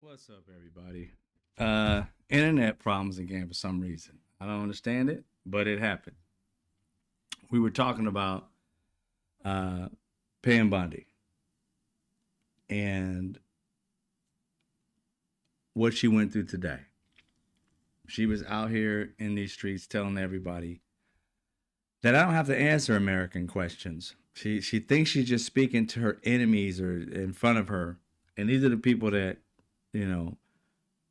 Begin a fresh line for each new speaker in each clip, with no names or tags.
What's up, everybody? Internet problems again for some reason. I don't understand it, but it happened. We were talking about uh, Pam Bondi and what she went through today. She was out here in these streets telling everybody that I don't have to answer American questions. She thinks she's just speaking to her enemies or in front of her, and these are the people that you know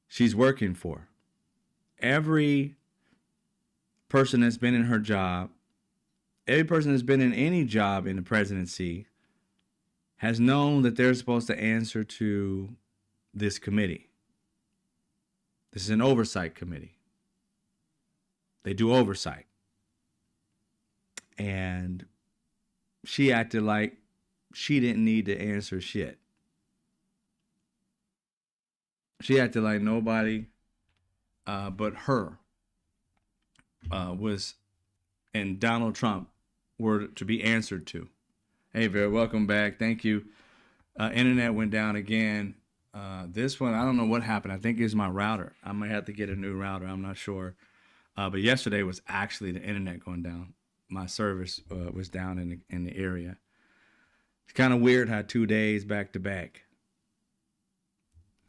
she's working for. Every person that's been in her job, every person that's been in any job in the presidency has known that they're supposed to answer to this committee. This is an oversight committee. They do oversight. And she acted like she didn't need to answer shit. She acted like nobody but her was and Donald Trump were to be answered to. Hey, Vera, welcome back. Thank you. Internet went down again. This one, I don't know what happened. I think it's my router. I might have to get a new router. I'm not sure. But yesterday was actually the internet going down. My service was down in the area. It's kind of weird how 2 days back to back.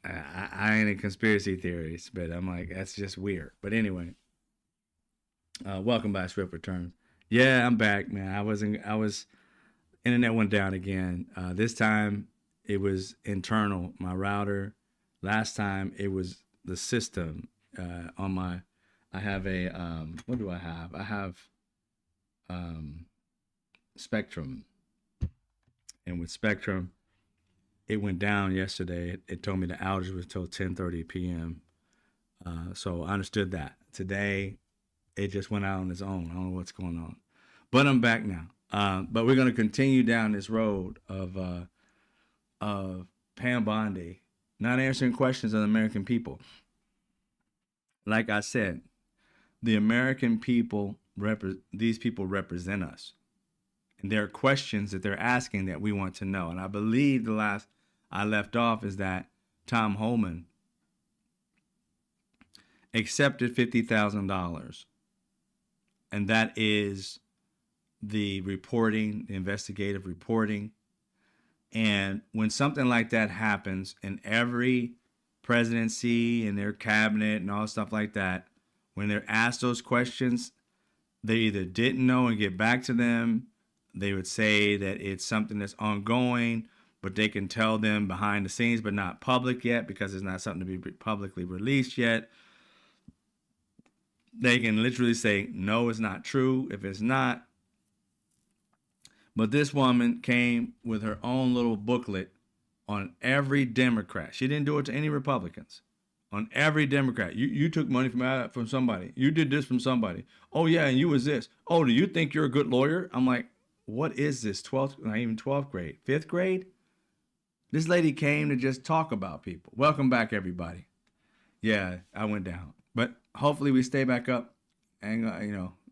I ain't in conspiracy theories, but I'm like, that's just weird. But anyway, welcome back, Swift Returns. Yeah, I'm back, man. I was, internet went down again. This time it was internal, my router. Last time it was the system on my, I have a, what do I have? I have Spectrum. And with Spectrum, it went down yesterday. It told me the outage was till 10:30 p.m. So I understood that. Today, it just went out on its own. I don't know what's going on, but I'm back now. But we're going to continue down this road of Pam Bondi not answering questions of the American people. Like I said, the American people these people represent us, and there are questions that they're asking that we want to know. And I believe the last I left off is that Tom Homan accepted $50,000, and that is the reporting, the investigative reporting. And when something like that happens in every presidency and their cabinet and all stuff like that, when they're asked those questions, they either didn't know and get back to them. They would say that it's something that's ongoing, but they can tell them behind the scenes, but not public yet because it's not something to be publicly released yet. They can literally say, no, it's not true if it's not. But this woman came with her own little booklet on every Democrat. She didn't do it to any Republicans. On every Democrat. You took money from somebody. You did this from somebody. Oh, yeah, and you was this. Oh, do you think you're a good lawyer? I'm like, what is this? 12th, not even 12th grade. 5th grade? This lady came to just talk about people. Welcome back, everybody. Yeah, I went down. But hopefully we stay back up. And,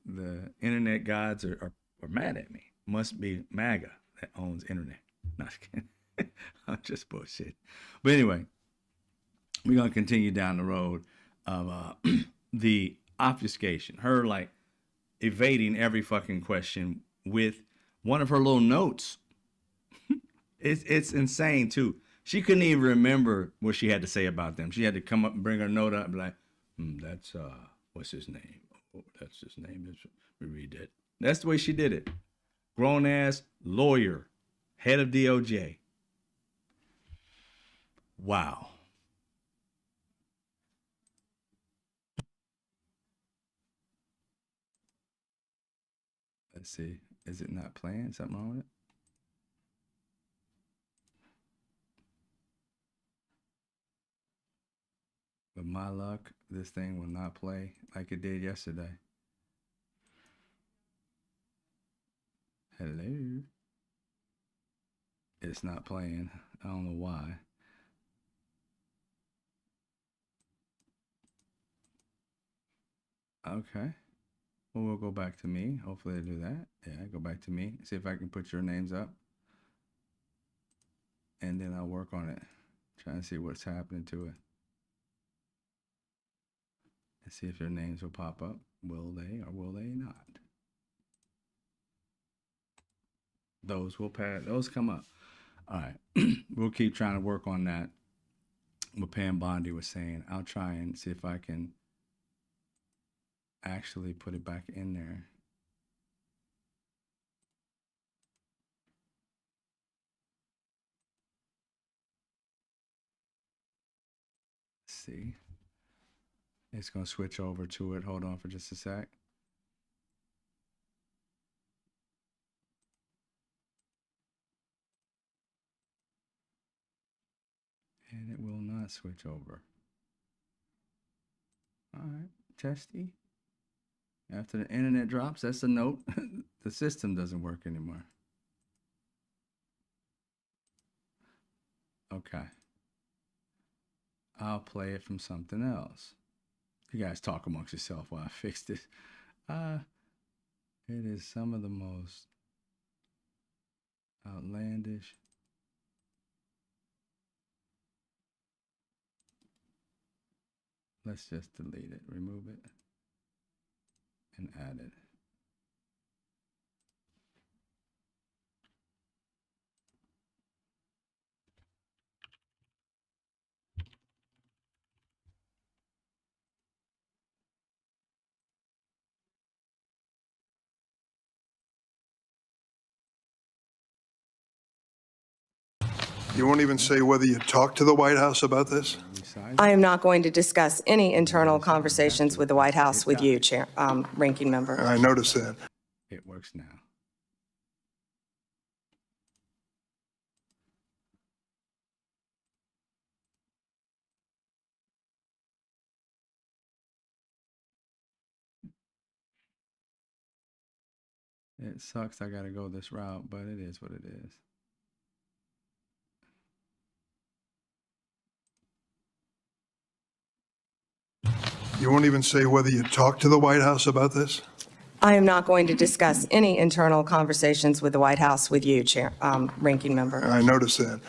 the internet gods are mad at me. Must be MAGA that owns internet. Not kidding. I'm just bullshit. But anyway, we're going to continue down the road of the obfuscation. Her, like, evading every fucking question with one of her little notes. It's insane, too. She couldn't even remember what she had to say about them. She had to come up and bring her note up and be like, that's, what's his name? Oh, that's his name. Let me read that. That's the way she did it. Grown-ass lawyer, head of DOJ. Wow. Let's see. Is it not playing? Something wrong with it? With my luck, this thing will not play like it did yesterday. Hello. It's not playing. I don't know why. Okay. Well, we'll go back to me. Hopefully, they do that. Yeah, go back to me. See if I can put your names up. And then I'll work on it. Trying to see what's happening to it. And see if their names will pop up. Will they or will they not? Those will pass. Those come up. All right. We'll keep trying to work on that. What Pam Bondi was saying. I'll try and see if I can actually put it back in there. Let's see. It's going to switch over to it. Hold on for just a sec. And it will not switch over. All right. Testy. After the internet drops, that's a note. The system doesn't work anymore. Okay. I'll play it from something else. You guys talk amongst yourself while I fix this. It is some of the most outlandish. Let's just delete it, remove it, and add it.
You won't even say whether you talked to the White House about this?
I am not going to discuss any internal conversations with the White House with you, Ranking Member.
I noticed that.
It works now. It sucks I gotta go this route, but it is what it is.
You won't even say whether you talked to the White House about this?
I am not going to discuss any internal conversations with the White House with you, Ranking Member.
I noticed that.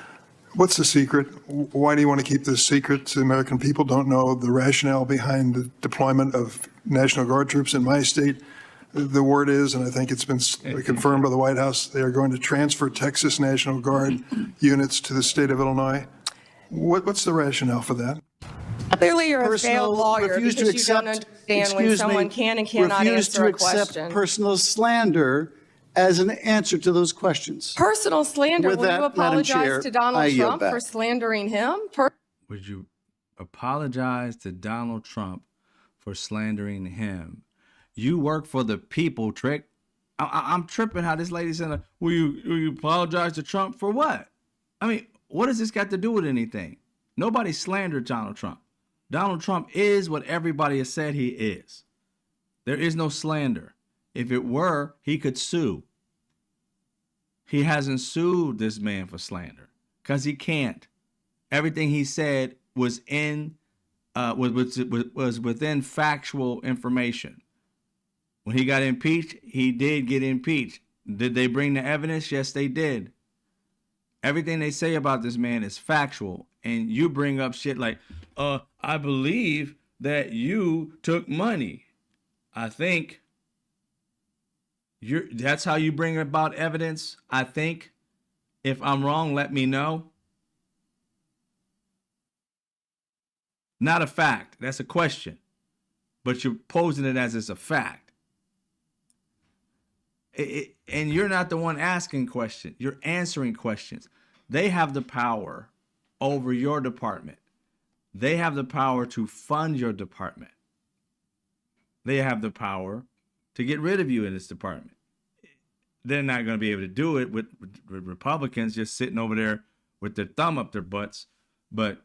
What's the secret? Why do you want to keep this secret? The American people don't know the rationale behind the deployment of National Guard troops in my state. The word is, and I think it's been confirmed by the White House, they are going to transfer Texas National Guard units to the state of Illinois. What's the rationale for that?
Clearly, you're a failed lawyer because you don't understand when someone can and cannot answer a question.
Refuse to accept personal slander as an answer to those questions.
Personal slander?
With
Will
that,
you apologize
Madam Chair,
to Donald
I yield
Trump
back.
for slandering him?
Would you apologize to Donald Trump for slandering him? You work for the people, Trick. I'm tripping how this lady said, will you apologize to Trump for what? I mean, what does this got to do with anything? Nobody slandered Donald Trump. Donald Trump is what everybody has said he is. There is no slander. If it were, he could sue. He hasn't sued this man for slander because he can't. Everything he said was was within factual information. When he got impeached, he did get impeached. Did they bring the evidence? Yes, they did. Everything they say about this man is factual. And you bring up shit like, I believe that you took money. I think that's how you bring about evidence. I think. If I'm wrong, let me know. Not a fact. That's a question. But you're posing it as it's a fact. And you're not the one asking questions. You're answering questions. They have the power over your department. They have the power to fund your department. They have the power to get rid of you in this department. They're not going to be able to do it with Republicans just sitting over there with their thumb up their butts. But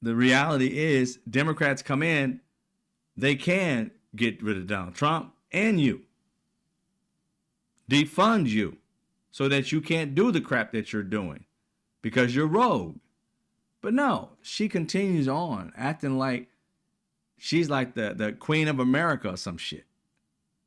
the reality is, Democrats come in, they can get rid of Donald Trump and you. Defund you so that you can't do the crap that you're doing because you're rogue. But no, she continues on acting like she's like the queen of America or some shit.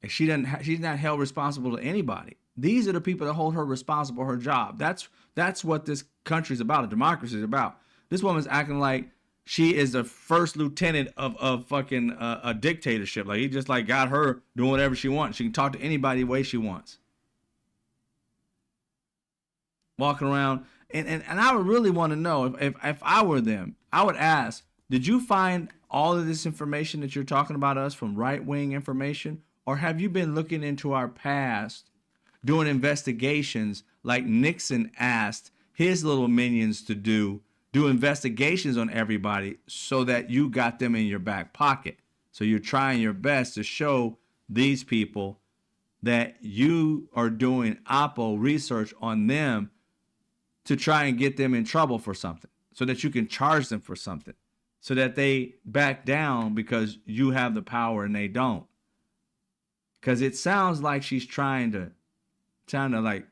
And she's not held responsible to anybody. These are the people that hold her responsible for her job. That's what this country's about. A democracy is about. This woman's acting like she is the first lieutenant of fucking a dictatorship. Like he just like got her doing whatever she wants. She can talk to anybody the way she wants. Walking around. And I would really want to know if I were them, I would ask, did you find all of this information that you're talking about us from right-wing information? Or have you been looking into our past, doing investigations like Nixon asked his little minions to do investigations on everybody so that you got them in your back pocket? So you're trying your best to show these people that you are doing Oppo research on them to try and get them in trouble for something so that you can charge them for something so that they back down because you have the power and they don't. Because it sounds like she's trying to like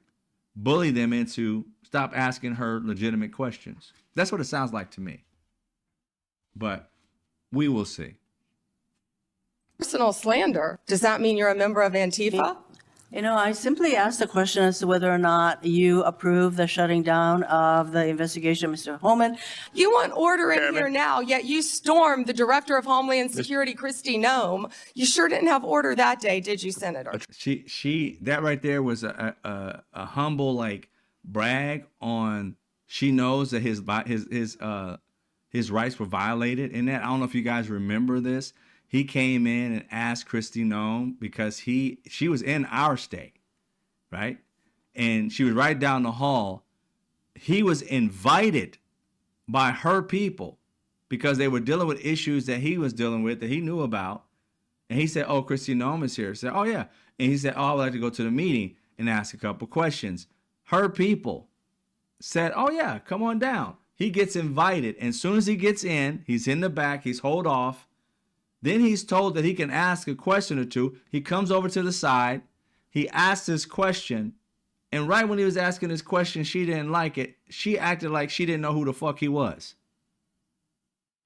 bully them into stop asking her legitimate questions. That's what it sounds like to me. But we will see.
Personal slander. Does that mean you're a member of Antifa?
I simply asked the question as to whether or not you approve the shutting down of the investigation of Mr. Holman.
You want order in here now, yet you stormed the Director of Homeland Security, N.O.M.A.D. You sure didn't have order that day, did you, Senator?
She that right there was a humble like brag on. She knows that his rights were violated in that. I don't know if you guys remember this. He came in and asked N.O.M.A.D because she was in our state, right? And she was right down the hall. He was invited by her people because they were dealing with issues that he was dealing with that he knew about. And he said, oh, N.O.M.A.D is here. He said, oh, yeah. And he said, oh, I would like to go to the meeting and ask a couple questions. Her people said, oh, yeah, come on down. He gets invited. And as soon as he gets in, he's in the back. He's holed off. Then he's told that he can ask a question or two. He comes over to the side. He asks his question. And right when he was asking his question, she didn't like it. She acted like she didn't know who the fuck he was.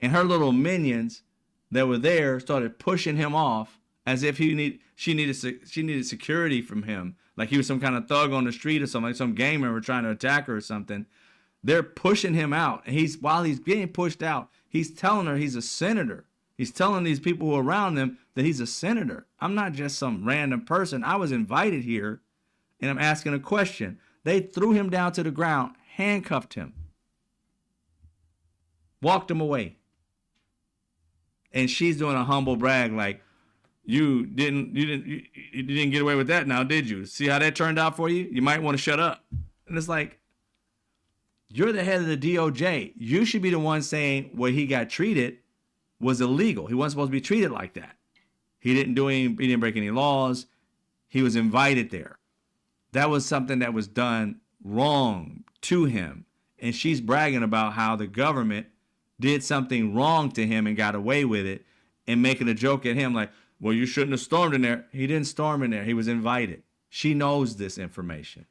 And her little minions that were there started pushing him off as if she needed security from him. Like he was some kind of thug on the street or something, like some gang member trying to attack her or something. They're pushing him out. And while he's getting pushed out, he's telling her he's a senator. He's telling these people who are around him that he's a senator. I'm not just some random person. I was invited here and I'm asking a question. They threw him down to the ground, handcuffed him, walked him away. And she's doing a humble brag like, you didn't get away with that now, did you? See how that turned out for you? You might want to shut up. And it's like, you're the head of the DOJ. You should be the one saying what he got treated was illegal. He wasn't supposed to be treated like that. He didn't break any laws. He was invited there. That was something that was done wrong to him. And she's bragging about how the government did something wrong to him and got away with it and making a joke at him like, well, you shouldn't have stormed in there. He didn't storm in there. He was invited. She knows this information.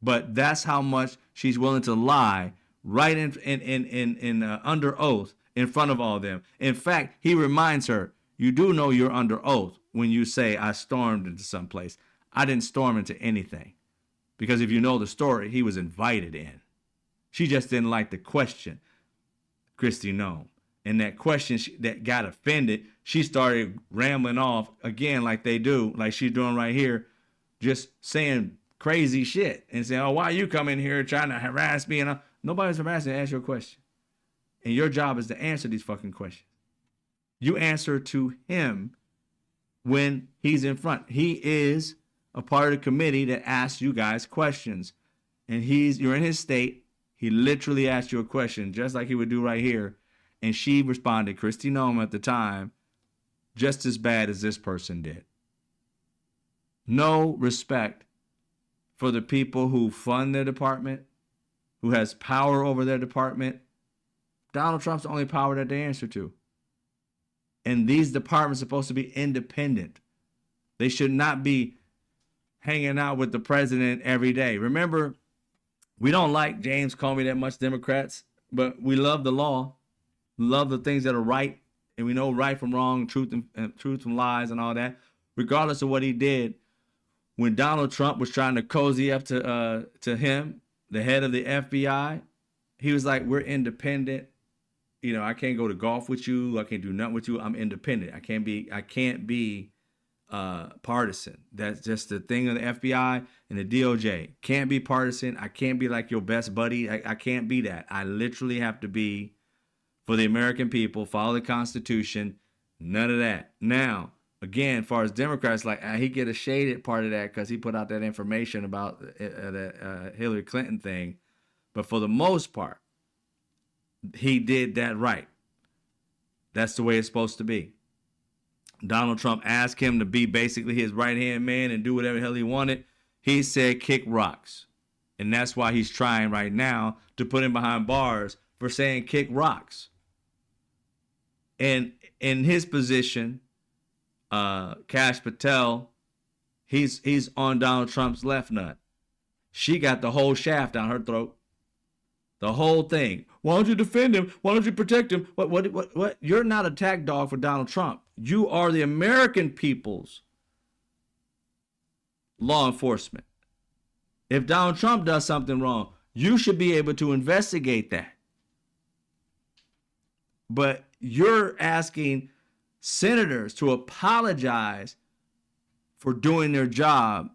But that's how much she's willing to lie right in under oath in front of all of them. In fact, he reminds her, you do know you're under oath when you say I stormed into some place. I didn't storm into anything. Because if you know the story, he was invited in. She just didn't like the question, N.O.M.A.D. And that question that got offended, she started rambling off again like they do, like she's doing right here, just saying crazy shit and saying, oh, why you come in here trying to harass me? And nobody's harassing. Ask you a question. And your job is to answer these fucking questions. You answer to him when he's in front. He is a part of the committee that asks you guys questions. And you're in his state. He literally asked you a question, just like he would do right here. And she responded, N.O.M.A.D at the time, just as bad as this person did. No respect for the people who fund their department, who has power over their department. Donald Trump's the only power that they answer to. And these departments are supposed to be independent. They should not be hanging out with the president every day. Remember, we don't like James Comey that much, Democrats, but we love the law, love the things that are right, and we know right from wrong, truth from lies and all that. Regardless of what he did, when Donald Trump was trying to cozy up to him, the head of the FBI, he was like, we're independent. You know, I can't go to golf with you. I can't do nothing with you. I'm independent. I can't be partisan. That's just the thing of the FBI and the DOJ. Can't be partisan. I can't be like your best buddy. I can't be that. I literally have to be for the American people, follow the Constitution, none of that. Now, again, as far as Democrats, like he get a shaded part of that because he put out that information about the Hillary Clinton thing. But for the most part, he did that right. That's the way it's supposed to be. Donald Trump asked him to be basically his right-hand man and do whatever the hell he wanted. He said kick rocks. And that's why he's trying right now to put him behind bars for saying kick rocks. And in his position, Kash Patel, he's on Donald Trump's left nut. She got the whole shaft down her throat. The whole thing. Why don't you defend him? Why don't you protect him? What? You're not a attack dog for Donald Trump. You are the American people's law enforcement. If Donald Trump does something wrong, you should be able to investigate that. But you're asking senators to apologize for doing their job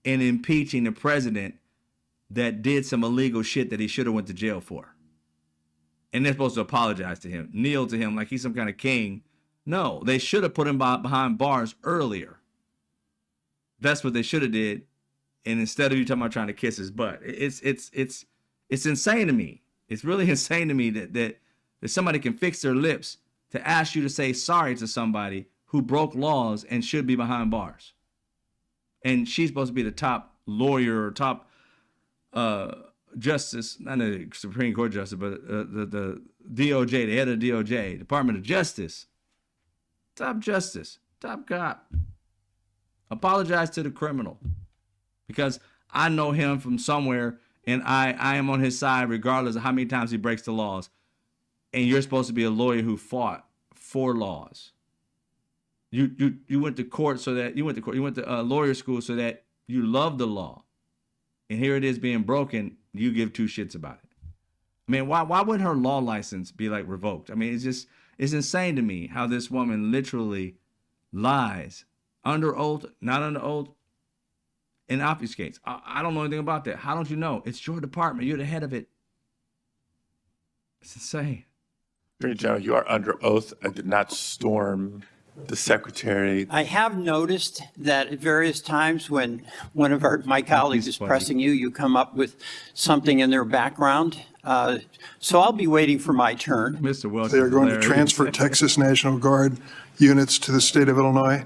and impeaching the president that did some illegal shit that he should have went to jail for. And they're supposed to apologize to him, kneel to him like he's some kind of king. No, they should have put him behind bars earlier. That's what they should have did. And instead of you talking about trying to kiss his butt, it's insane to me. It's really insane to me that somebody can fix their lips to ask you to say sorry to somebody who broke laws and should be behind bars. And she's supposed to be the top lawyer or top justice, not the Supreme Court justice, but the DOJ, the head of the DOJ, Department of Justice, top justice, top cop. Apologize to the criminal, because I know him from somewhere and I am on his side regardless of how many times he breaks the laws. And you're supposed to be a lawyer who fought for laws. You went to court so that you went to lawyer school so that you love the law. And here it is being broken. You give two shits about it. I mean, why would her law license be like revoked? I mean, it's insane to me how this woman literally lies under oath, not under oath, and obfuscates. I don't know anything about that. How don't you know? It's your department. You're the head of it. It's insane.
Attorney General, you are under oath. I did not storm the secretary.
I have noticed that at various times when one of my colleagues is pressing you, you come up with something in their background. So I'll be waiting for my turn.
Mr. Welch,
They are going to transfer Texas National Guard units to the state of Illinois.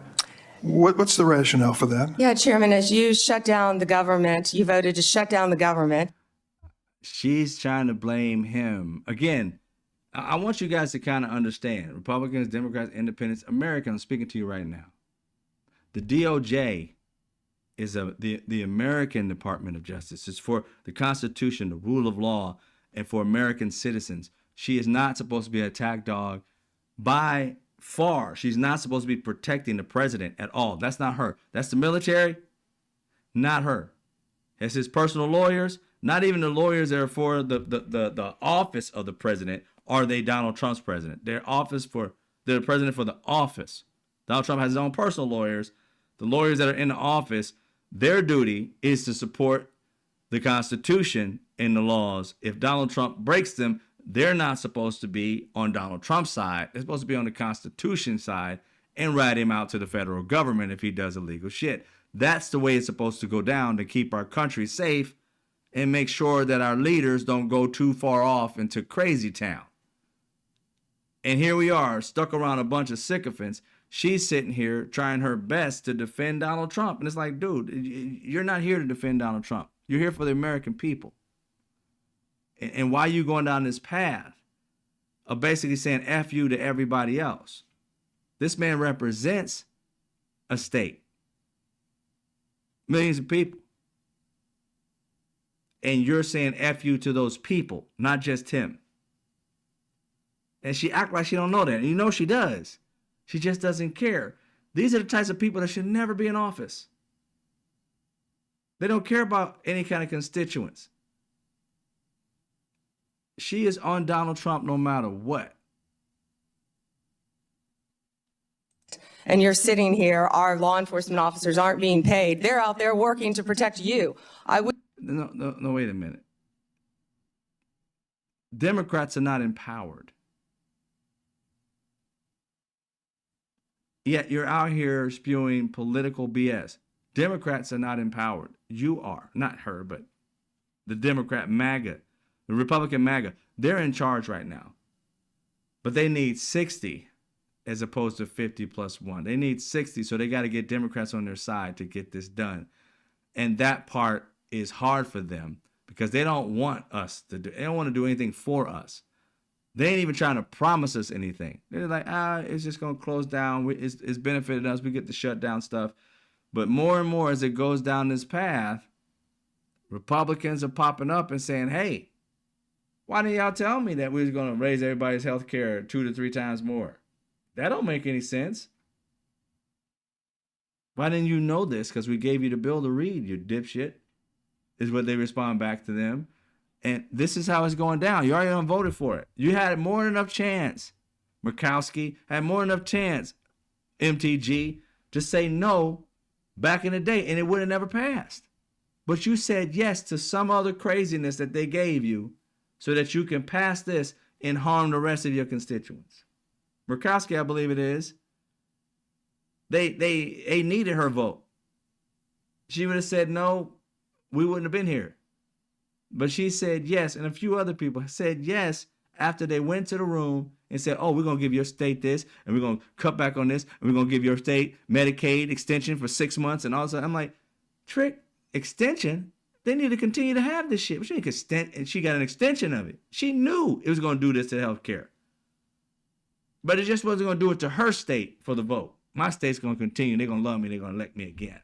What's the rationale for that?
Yeah, Chairman, as you shut down the government, you voted to shut down the government.
She's trying to blame him. Again, I want you guys to kind of understand. Republicans, Democrats, Independents, Americans, I'm speaking to you right now. The DOJ is the American Department of Justice. It's for the Constitution, the rule of law, and for American citizens. She is not supposed to be an attack dog by far. She's not supposed to be protecting the president at all. That's not her. That's the military, not her. It's his personal lawyers, not even the lawyers that are for the office of the president. Are they Donald Trump's president? They're the president for the office. Donald Trump has his own personal lawyers. The lawyers that are in the office, their duty is to support the Constitution and the laws. If Donald Trump breaks them, they're not supposed to be on Donald Trump's side. They're supposed to be on the Constitution side and rat him out to the federal government if he does illegal shit. That's the way it's supposed to go down to keep our country safe and make sure that our leaders don't go too far off into crazy town. And here we are, stuck around a bunch of sycophants. She's sitting here trying her best to defend Donald Trump. And it's like, dude, you're not here to defend Donald Trump. You're here for the American people. And why are you going down this path of basically saying F you to everybody else? This man represents a state, millions of people. And you're saying F you to those people, not just him. And she act like she don't know that. And you know she does. She just doesn't care. These are the types of people that should never be in office. They don't care about any kind of constituents. She is on Donald Trump no matter what.
And you're sitting here, our law enforcement officers aren't being paid. They're out there working to protect you.
No, wait a minute. Democrats are not empowered. Yet you're out here spewing political BS. Democrats are not empowered. You are. Not her, but the Democrat MAGA, the Republican MAGA. They're in charge right now. But they need 60 as opposed to 50 plus 1. They need 60, so they got to get Democrats on their side to get this done. And that part is hard for them because they don't want us to do, they don't want to do anything for us. They ain't even trying to promise us anything. They're like, it's just going to close down. It's benefited us. We get to shut down stuff. But more and more as it goes down this path, Republicans are popping up and saying, hey, why didn't y'all tell me that we was going to raise everybody's health care 2 to 3 times more? That don't make any sense. Why didn't you know this? Because we gave you the bill to read, you dipshit, is what they respond back to them. And this is how it's going down. You already voted for it. You had more than enough chance. Murkowski had more than enough chance, MTG, to say no back in the day, and it would have never passed. But you said yes to some other craziness that they gave you so that you can pass this and harm the rest of your constituents. Murkowski, I believe it is. They needed her vote. She would have said no, we wouldn't have been here. But she said yes, and a few other people said yes after they went to the room and said, oh, we're going to give your state this, and we're going to cut back on this, and we're going to give your state Medicaid extension for 6 months, and all of a sudden, I'm like, trick, extension? They need to continue to have this shit. But she didn't extend, and she got an extension of it. She knew it was going to do this to health care. But it just wasn't going to do it to her state for the vote. My state's going to continue. They're going to love me. They're going to elect me again.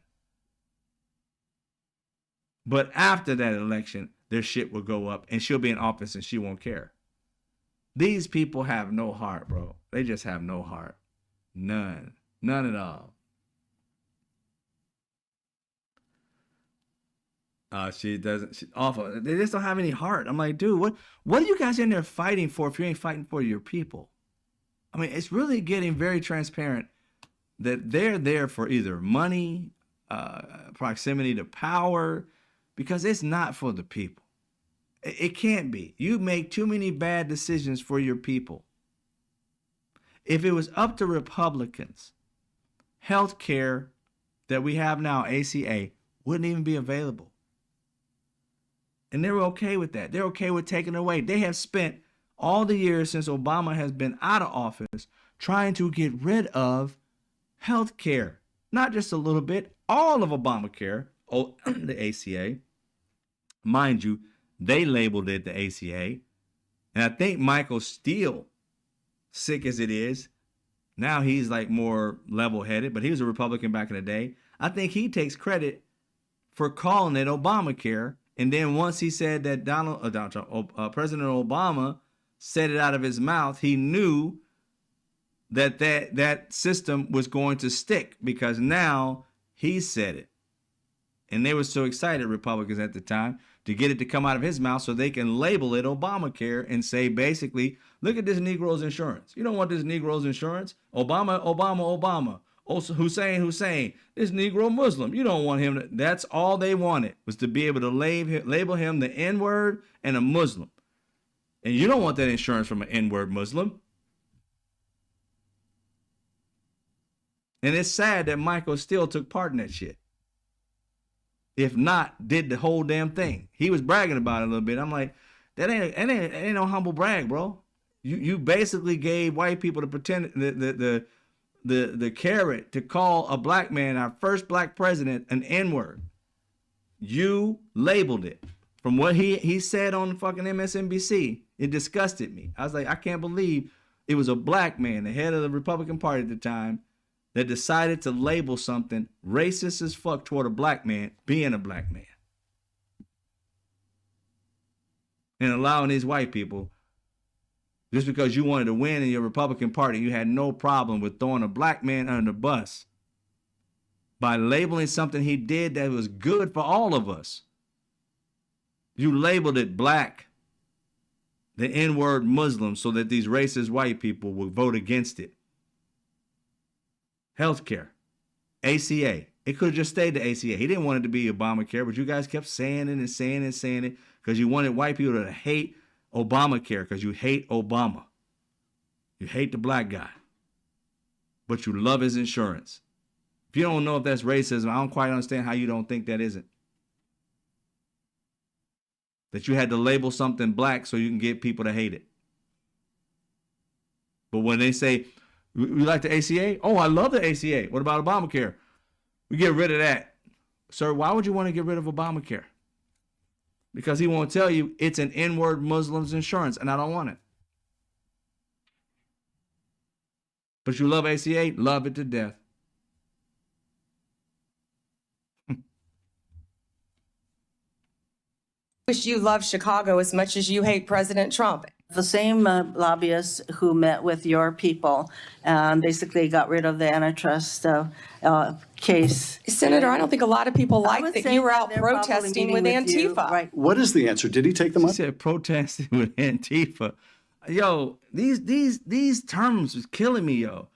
But after that election, their shit will go up, and she'll be in office, and she won't care. These people have no heart, bro. They just have no heart. None. None at all. She doesn't. She's awful. They just don't have any heart. I'm like, dude, what are you guys in there fighting for if you ain't fighting for your people? I mean, it's really getting very transparent that they're there for either money, proximity to power, because it's not for the people. It can't be. You make too many bad decisions for your people. If it was up to Republicans, health care that we have now, ACA, wouldn't even be available. And they're okay with that. They're okay with taking it away. They have spent all the years since Obama has been out of office trying to get rid of health care. Not just a little bit, all of Obamacare, the ACA. Mind you, they labeled it the ACA. And I think Michael Steele, sick as it is, now he's like more level-headed, but he was a Republican back in the day. I think he takes credit for calling it Obamacare. And then once he said that President Obama said it out of his mouth, he knew that system was going to stick because now he said it. And they were so excited, Republicans at the time, to get it to come out of his mouth so they can label it Obamacare and say, basically, look at this Negro's insurance. You don't want this Negro's insurance. Obama. Oh, Hussein, this Negro Muslim. You don't want him. That's all they wanted, was to be able to label him the N-word and a Muslim. And you don't want that insurance from an N-word Muslim. And it's sad that Michael still took part in that shit. If not, did the whole damn thing. He was bragging about it a little bit. I'm like, that ain't no humble brag, bro. You basically gave white people the pretend the carrot to call a black man, our first black president, an N-word. You labeled it. From what he said on fucking MSNBC, it disgusted me. I was like, I can't believe it was a black man, the head of the Republican Party at the time, that decided to label something racist as fuck toward a black man being a black man. And allowing these white people, just because you wanted to win in your Republican Party, you had no problem with throwing a black man under the bus by labeling something he did that was good for all of us. You labeled it black, the N-word Muslim, so that these racist white people would vote against it. Healthcare, ACA. It could have just stayed the ACA. He didn't want it to be Obamacare, but you guys kept saying it and saying it and saying it because you wanted white people to hate Obamacare because you hate Obama. You hate the black guy, but you love his insurance. If you don't know if that's racism, I don't quite understand how you don't think that isn't. That you had to label something black so you can get people to hate it. But when they say, we like the ACA? Oh, I love the ACA. What about Obamacare? We get rid of that. Sir, why would you want to get rid of Obamacare? Because he won't tell you it's an N-word Muslim's insurance, and I don't want it. But you love ACA? Love it to death.
Wish you love Chicago as much as you hate President Trump.
The same lobbyists who met with your people and basically got rid of the antitrust case.
Senator, I don't think a lot of people
I
like
would
that
say
you were
that
out
they're probably
protesting
meeting
with
you,
Antifa.
right.
What is the answer? Did he take them
He
up?
said protesting with Antifa. Yo, these terms is killing me, yo.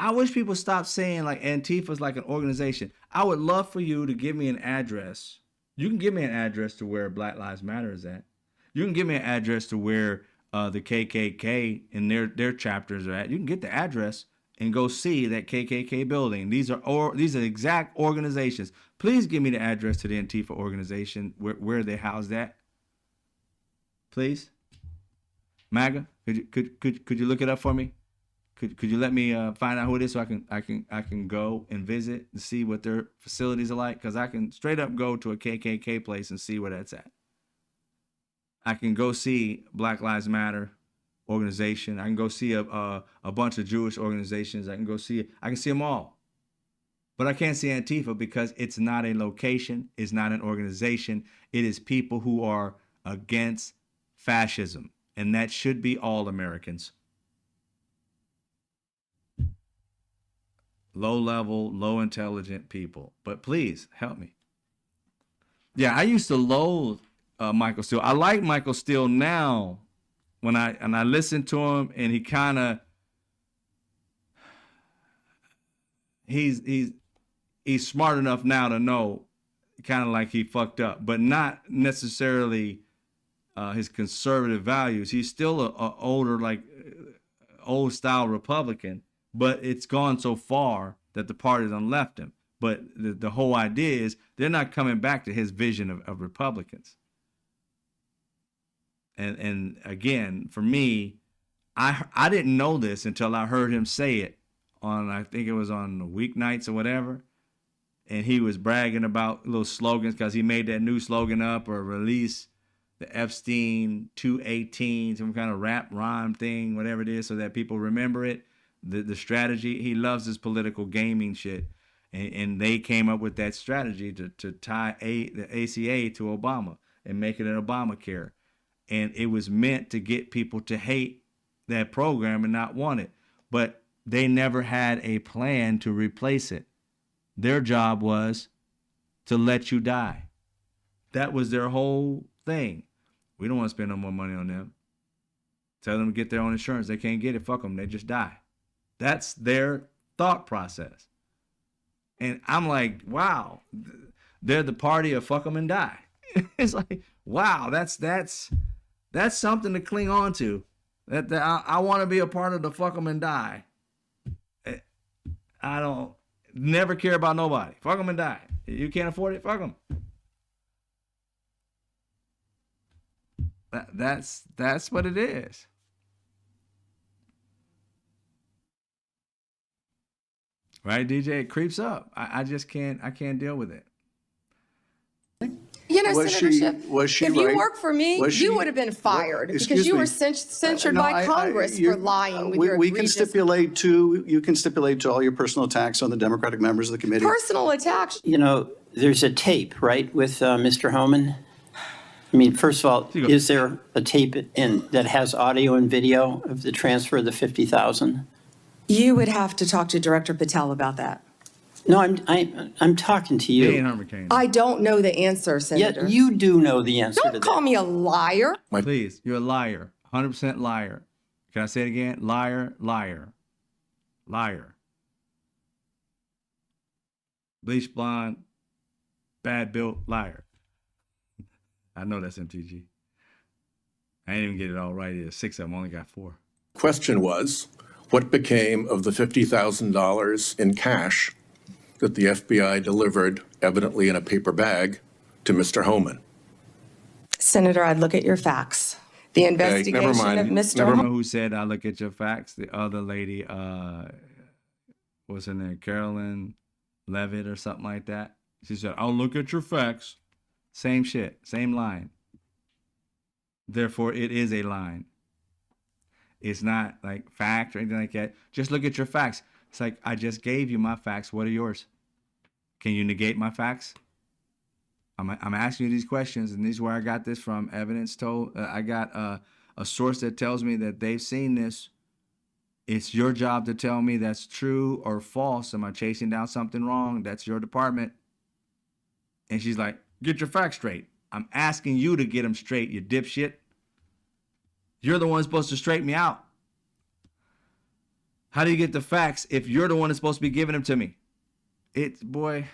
I wish people stop saying like Antifa's like an organization. I would love for you to give me an address. You can give me an address to where Black Lives Matter is at. You can give me an address to where the KKK and their chapters are at. You can get the address and go see that KKK building. These are exact organizations. Please give me the address to the Antifa organization where they house that. Please, MAGA, could you look it up for me? Could you let me find out who it is so I can go and visit and see what their facilities are like? Because I can straight up go to a KKK place and see where that's at. I can go see Black Lives Matter organization. I can go see a bunch of Jewish organizations. I can see them all. But I can't see Antifa because it's not a location. It's not an organization. It is people who are against fascism. And that should be all Americans. Low level, low intelligent people. But please help me. Yeah, I used to loathe Michael Steele. I like Michael Steele now when I listen to him, and he kind of he's smart enough now to know kind of like he fucked up, but not necessarily his conservative values. He's still a older, like old style Republican, but it's gone so far that the party done left him. But the whole idea is they're not coming back to his vision of Republicans. And again, for me, I didn't know this until I heard him say it on, I think it was on the weeknights or whatever. And he was bragging about little slogans because he made that new slogan up, or release the Epstein 218, some kind of rap rhyme thing, whatever it is, so that people remember it. The strategy, he loves his political gaming shit. And they came up with that strategy to tie the ACA to Obama and make it an Obamacare. And it was meant to get people to hate that program and not want it. But they never had a plan to replace it. Their job was to let you die. That was their whole thing. We don't want to spend no more money on them. Tell them to get their own insurance. They can't get it. Fuck them. They just die. That's their thought process. And I'm like, wow, they're the party of fuck them and die. It's like, wow, that's something to cling on to. That I want to be a part of the fuck them and die. I don't never care about nobody. Fuck them and die. You can't afford it. Fuck them. That's what it is. Right, DJ? It creeps up. I just can't deal with it.
You know,
Was
Senator
she-
Schiff,
was she
if
right?
you worked for me,
Was she-
you would have been fired
Excuse
because you
me.
were censured
No,
by Congress
you-
for lying with
we,
your
we can
egregious
stipulate to, you can stipulate to all your personal attacks on the Democratic members of the committee.
personal attacks.
You know, there's a tape, right, with Mr. Homan? I mean, first of all, is there a tape that has audio and video of the transfer of the $50,000?
You would have to talk to Director Patel about that.
No, I'm talking to
He ain't
you.
Herman Cain.
I don't know the answer, Senator.
Yet you do know the answer to
Don't call
that.
me a liar.
Please, you're a liar. 100% liar. Can I say it again? Liar, liar, liar. Bleach blonde, bad built liar. I know that's MTG. I didn't even get it all right. There's 6 of them, only got 4.
Question was, what became of the $50,000 in cash that the FBI delivered, evidently in a paper bag, to Mr. Homan?
Senator, I'd look at your facts. The investigation of
mind.
Mr.
Never
Holmes.
Remember who said, I look at your facts? The other lady, what's her name? Carolyn Levitt or something like that. She said, I'll look at your facts. Same shit, same line. Therefore, it is a line. It's not like fact or anything like that. Just look at your facts. It's like, I just gave you my facts. What are yours? Can you negate my facts? I'm asking you these questions, and this is where I got this from. Evidence told. I got a source that tells me that they've seen this. It's your job to tell me that's true or false. Am I chasing down something wrong? That's your department. And she's like, get your facts straight. I'm asking you to get them straight, you dipshit. You're the one supposed to straighten me out. How do you get the facts if you're the one that's supposed to be giving them to me? It's, boy.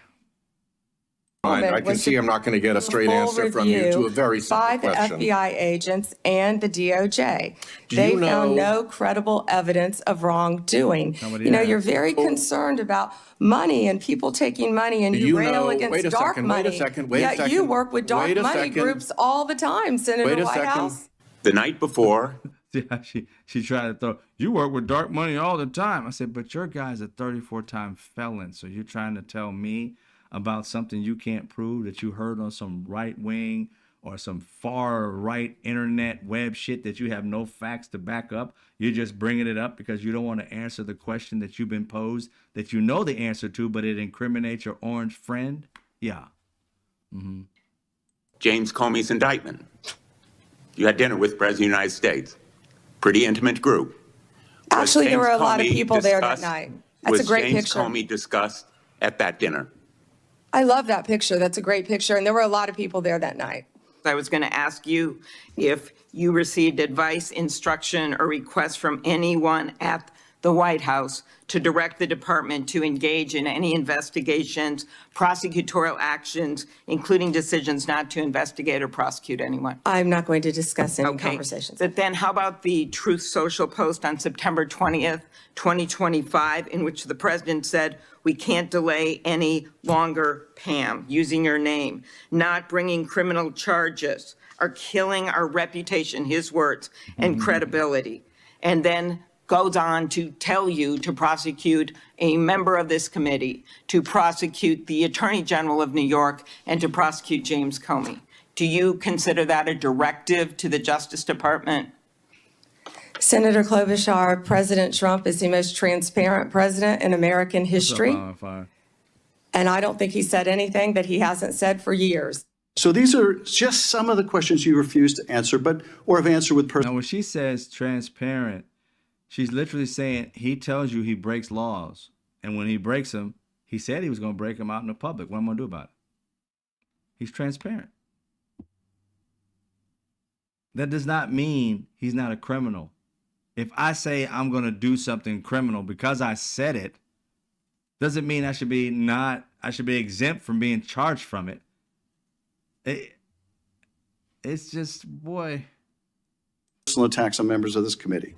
I can see I'm not going to get a straight answer from you to a very simple
by the
question.
FBI agents and the DOJ.
Do
They
you
found
know-
no credible evidence of wrongdoing.
Nobody
You know,
has.
you're very concerned about money and people taking money, and
Do
you
you
rail
know-
against
wait a
dark
second,
money.
wait a second, wait a
Yet you
second,
work with dark
wait a
money
second.
groups all the time, Senator
Wait a second.
Whitehouse.
The night before,
Yeah, she tried to throw, you work with dark money all the time. I said, but your guy's a 34-time felon. So you're trying to tell me about something you can't prove that you heard on some right wing or some far right internet web shit that you have no facts to back up. You're just bringing it up because you don't want to answer the question that you've been posed that you know the answer to, but it incriminates your orange friend. Yeah.
James Comey's indictment. You had dinner with the President of the United States. Pretty intimate group. Was
Actually, there
James
were a lot of
Comey
people there that
discussed-
night. That's a
was
great
James
picture.
Comey discussed at that dinner?
I love that picture. That's a great picture. And there were a lot of people there that night.
I was going to ask you if you received advice, instruction, or request from anyone at the White House to direct the department to engage in any investigations, prosecutorial actions, including decisions not to investigate or prosecute anyone.
I'm not going to discuss any
Okay.
conversations.
But then how about the Truth Social post on September 20th, 2025, in which the president said, we can't delay any longer, Pam, using your name, not bringing criminal charges, are killing our reputation, his words, and credibility. And then goes on to tell you to prosecute a member of this committee, to prosecute the Attorney General of New York, and to prosecute James Comey. Do you consider that a directive to the Justice Department?
Senator Klobuchar, President Trump is the most transparent president in American history.
What's up, Alan Fire?
And I don't think he said anything that he hasn't said for years.
So these are just some of the questions you refuse to answer, or have answered with
Now, when she says transparent, she's literally saying he tells you he breaks laws. And when he breaks them, he said he was going to break them out in the public. What am I going to do about it? He's transparent. That does not mean he's not a criminal. If I say I'm going to do something criminal because I said it, doesn't mean I should be exempt from being charged from it. It's just, boy.
personal attacks on members of this committee.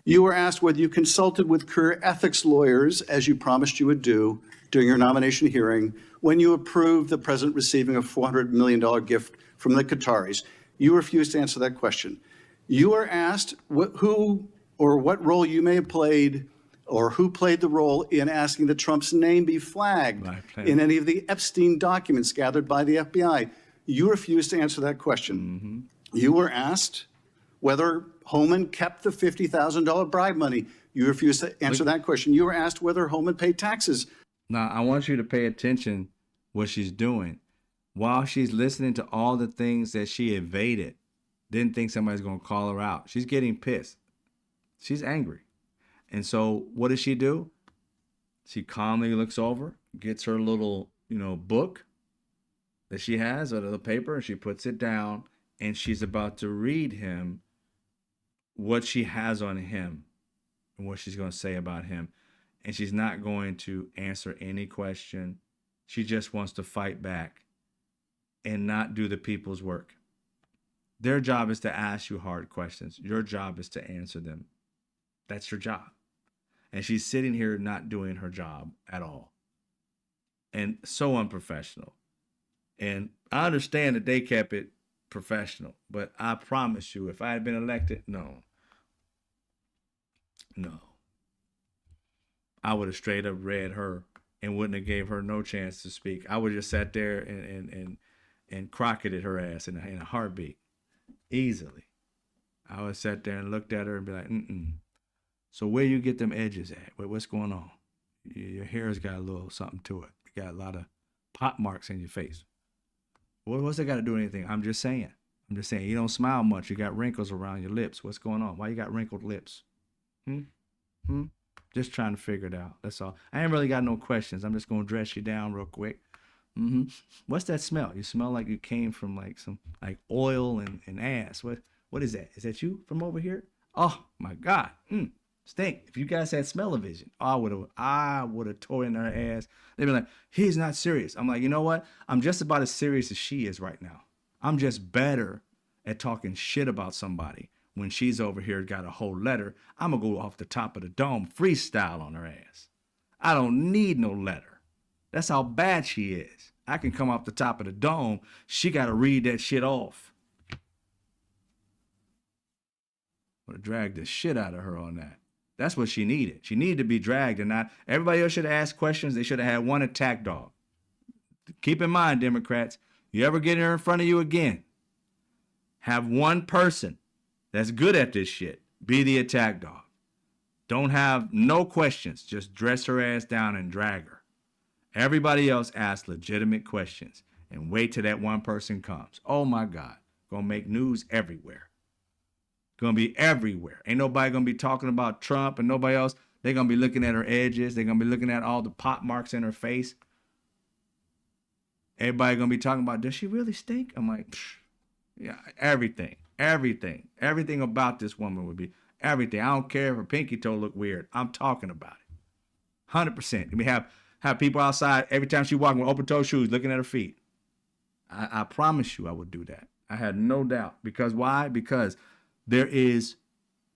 You were asked whether you consulted with career ethics lawyers, as you promised you would do during your nomination hearing, when you approved the president receiving a $400 million gift from the Qataris. You refused to answer that question. You were asked who or what role you may have played, or who played the role in asking that Trump's name be flagged in any of the Epstein documents gathered by the FBI. You refused to answer that question. You were asked whether Homan kept the $50,000 bribe money. You refused to answer that question. You were asked whether Homan paid taxes.
Now, I want you to pay attention what she's doing. While she's listening to all the things that she evaded, didn't think somebody's going to call her out. She's getting pissed. She's angry. And so what does she do? She calmly looks over gets her little, book that she has, or the paper, and she puts it down, and she's about to read him what she has on him and what she's going to say about him. And she's not going to answer any question. She just wants to fight back and not do the people's work. Their job is to ask you hard questions. Your job is to answer them. That's your job. And she's sitting here not doing her job at all. And so unprofessional. And I understand that they kept it professional, but I promise you, if I had been elected, no. I would have straight up read her and wouldn't have gave her no chance to speak. I would have just sat there and crocketed her ass in a heartbeat, easily. I would have sat there and looked at her and be like, So where you get them edges at? What's going on? Your hair's got a little something to it. You got a lot of pot marks in your face. What's that got to do with anything? I'm just saying. You don't smile much. You got wrinkles around your lips. What's going on? Why you got wrinkled lips? Just trying to figure it out. That's all. I ain't really got no questions. I'm just going to dress you down real quick. What's that smell? You smell like you came from like some like oil and ass. What is that? Is that you from over here? Oh my God. Stink. If you guys had smell-o-vision, I would have tore in her ass. They'd be like, he's not serious. I'm like, you know what? I'm just about as serious as she is right now. I'm just better at talking shit about somebody. When she's over here got a whole letter, I'm going to go off the top of the dome, freestyle on her ass. I don't need no letter. That's how bad she is. I can come off the top of the dome. She got to read that shit off. Would have dragged the shit out of her on that. That's what she needed. She needed to be dragged, and not everybody else should have asked questions. They should have had one attack dog. Keep in mind, Democrats, you ever get her in front of you again, have one person that's good at this shit be the attack dog. Don't have no questions. Just dress her ass down and drag her. Everybody else ask legitimate questions and wait till that one person comes. Oh my God. Gonna make news everywhere. Gonna be everywhere. Ain't nobody gonna be talking about Trump and nobody else. They're gonna be looking at her edges. They're gonna be looking at all the pot marks in her face. Everybody gonna be talking about, does she really stink? I'm like, yeah, everything about this woman would be everything. I don't care if her pinky toe look weird. I'm talking about it. 100%. We have people outside every time she walking with open toe shoes looking at her feet. I promise you I would do that. I had no doubt. Because why? Because there is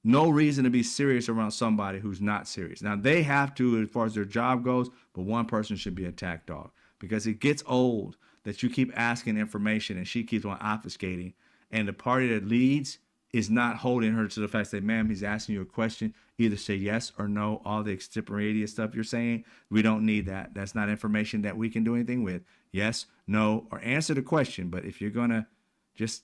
no reason to be serious around somebody who's not serious. Now, they have to, as far as their job goes, but one person should be a attack dog. Because it gets old that you keep asking information and she keeps on obfuscating. And the party that leads is not holding her to the fact that, ma'am, he's asking you a question. Either say yes or no. All the extemporaneous stuff you're saying, we don't need that. That's not information that we can do anything with. Yes, no, or answer the question. But if you're going to just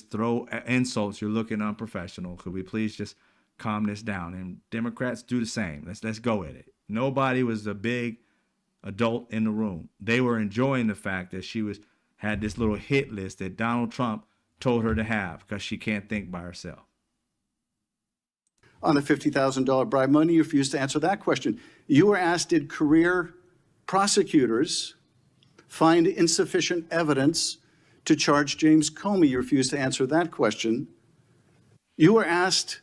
throw insults, you're looking unprofessional. Could we please just calm this down? And Democrats do the same. Let's go at it. Nobody was a big adult in the room. They were enjoying the fact that she had this little hit list that Donald Trump told her to have because she can't think by herself.
On the $50,000 bribe money, you refused to answer that question. You were asked, did career prosecutors find insufficient evidence to charge James Comey? You refused to answer that question. You were asked,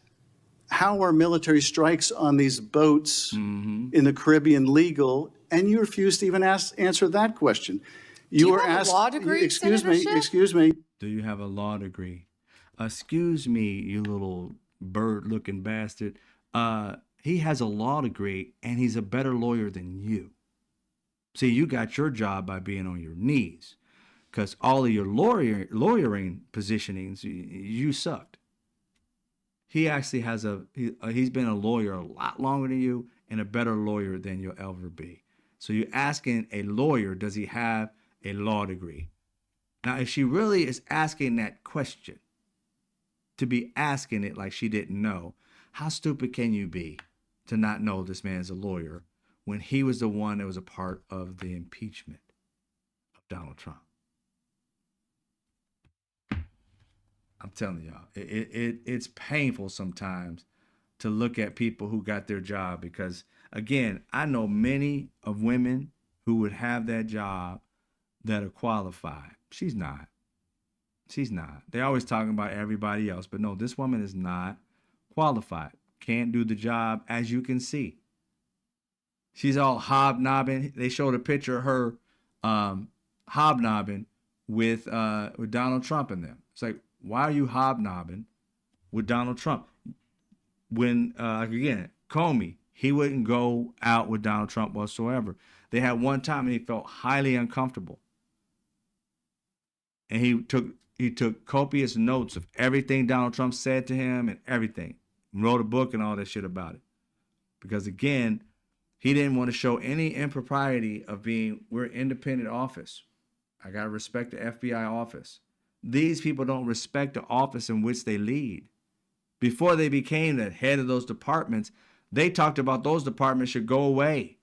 how are military strikes on these boats in the Caribbean legal? And you refused to even answer that question.
You were asked, a law degree,
excuse me.
Do you have a law degree? Excuse me, you little bird-looking bastard. He has a law degree, and he's a better lawyer than you. See, you got your job by being on your knees, because all of your lawyering positionings, you sucked. He actually has he's been a lawyer a lot longer than you and a better lawyer than you'll ever be. So you're asking a lawyer, does he have a law degree? Now, if she really is asking that question, to be asking it like she didn't know, how stupid can you be to not know this man's a lawyer when he was the one that was a part of the impeachment of Donald Trump? I'm telling y'all, it's painful sometimes to look at people who got their job because, again, I know many of women who would have that job that are qualified. She's not. She's not. They're always talking about everybody else, but no, this woman is not qualified. Can't do the job, as you can see. She's all hobnobbing. They showed a picture of her hobnobbing with Donald Trump in them. It's like, why are you hobnobbing with Donald Trump? When, again, Comey, he wouldn't go out with Donald Trump whatsoever. They had one time and he felt highly uncomfortable. And he took copious notes of everything Donald Trump said to him and everything. Wrote a book and all that shit about it. Because again, he didn't want to show any impropriety of we're an independent office. I got to respect the FBI office. These people don't respect the office in which they lead. Before they became the head of those departments, they talked about those departments should go away.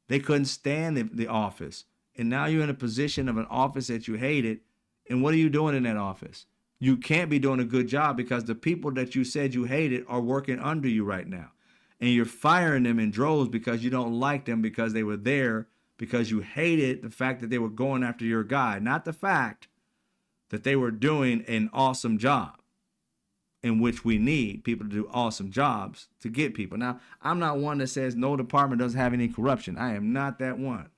They couldn't stand the office. And now you're in a position of an office that you hated. And what are you doing in that office? You can't be doing a good job because the people that you said you hated are working under you right now. And you're firing them in droves because you don't like them because they were there, because you hated the fact that they were going after your guy, not the fact that they were doing an awesome job, in which we need people to do awesome jobs to get people. Now, I'm not one that says no department doesn't have any corruption. I am not that one.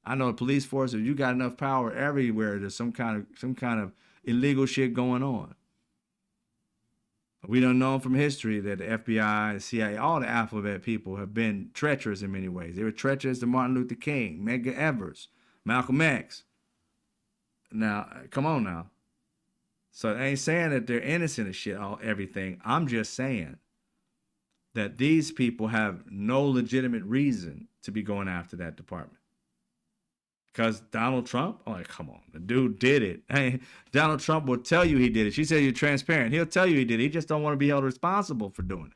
I know the police force, if you got enough power everywhere, there's some kind of illegal shit going on. We don't know from history that the FBI, the CIA, all the alphabet people have been treacherous in many ways. They were treacherous to Martin Luther King, Medgar Evers, Malcolm X. Now, come on now. So I ain't saying that they're innocent of shit, everything. I'm just saying that these people have no legitimate reason to be going after that department. Because Donald Trump, oh, like, come on, the dude did it. Hey, Donald Trump will tell you he did it. She said you're transparent. He'll tell you he did it. He just don't want to be held responsible for doing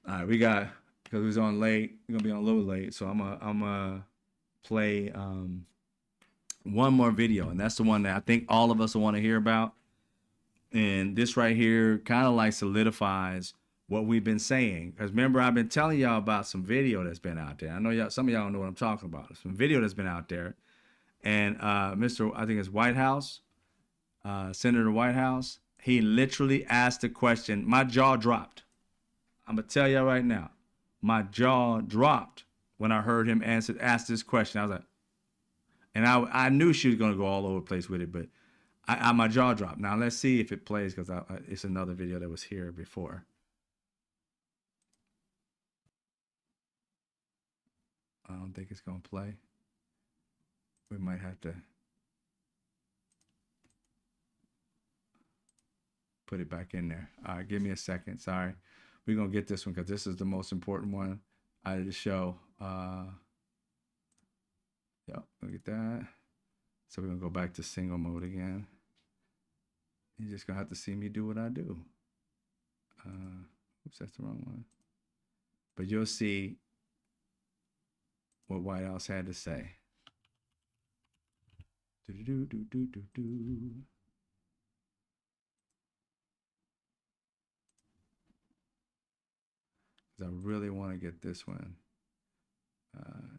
it. All right, we got, because we was on late, we're gonna be on a little late, so I'm gonna play one more video, and that's the one that I think all of us will want to hear about. And this right here kind of like solidifies what we've been saying. Because remember, I've been telling y'all about some video that's been out there. I know y'all, some of y'all don't know what I'm talking about. Some video that's been out there. And I think it's White House, Senator Whitehouse, he literally asked the question. My jaw dropped. I'm going to tell y'all right now. My jaw dropped when I heard him ask this question. I was like, and I knew she was going to go all over the place with it, but my jaw dropped. Now, let's see if it plays, because it's another video that was here before. I don't think it's going to play. We might have to put it back in there. All right, give me a second. Sorry. We're going to get this one because this is the most important one out of the show. Yep, look at that. So we're going to go back to single mode again. You're just going to have to see me do what I do. Oops, that's the wrong one. But you'll see what White House had to say. I really want to get this one.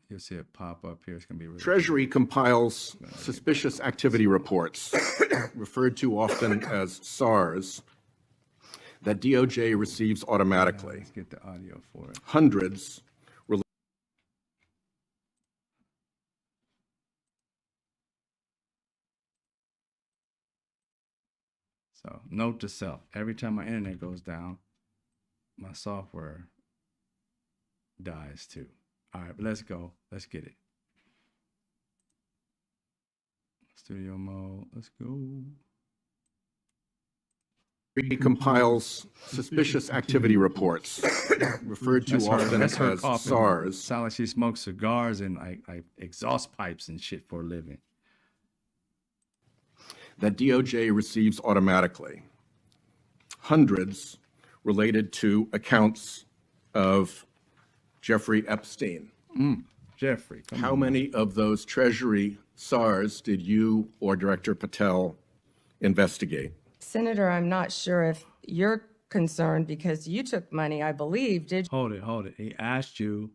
You'll see it pop up here. It's going to be really
Treasury compiles suspicious activity reports, referred to often as SARS, that DOJ receives automatically.
Let's get the audio for it.
Hundreds.
So note to self, every time my internet goes down, my software dies too. All right, but let's go. Let's get it. Studio mode. Let's go.
He compiles suspicious activity reports, referred to often as SARS.
Sound like she smokes cigars and like exhaust pipes and shit for a living.
That DOJ receives automatically. Hundreds related to accounts of Jeffrey Epstein.
Jeffrey.
How many of those Treasury SARS did you or Director Patel investigate?
Senator, I'm not sure if you're concerned because you took money, I believe, did
Hold it. He asked you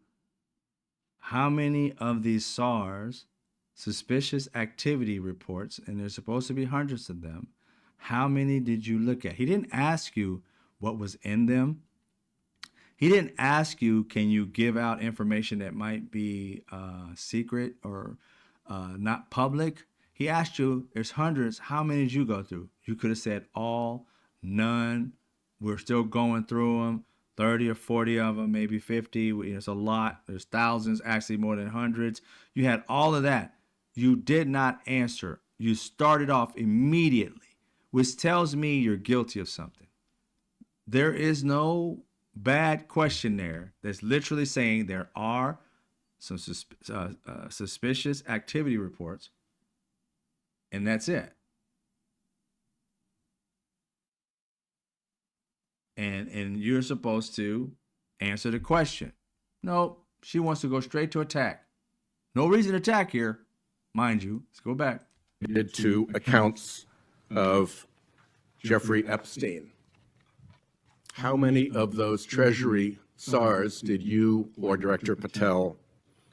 how many of these SARS suspicious activity reports, and there's supposed to be hundreds of them, how many did you look at? He didn't ask you what was in them. He didn't ask you, can you give out information that might be secret or not public? He asked you, there's hundreds, how many did you go through? You could have said all, none, we're still going through them, 30 or 40 of them, maybe 50. It's a lot. There's thousands, actually more than hundreds. You had all of that. You did not answer. You started off immediately, which tells me you're guilty of something. There is no bad question there that's literally saying there are some suspicious activity reports, and that's it. And you're supposed to answer the question. No, she wants to go straight to attack. No reason to attack here, mind you. Let's go back.
To accounts of Jeffrey Epstein. How many of those Treasury SARs did you or Director Patel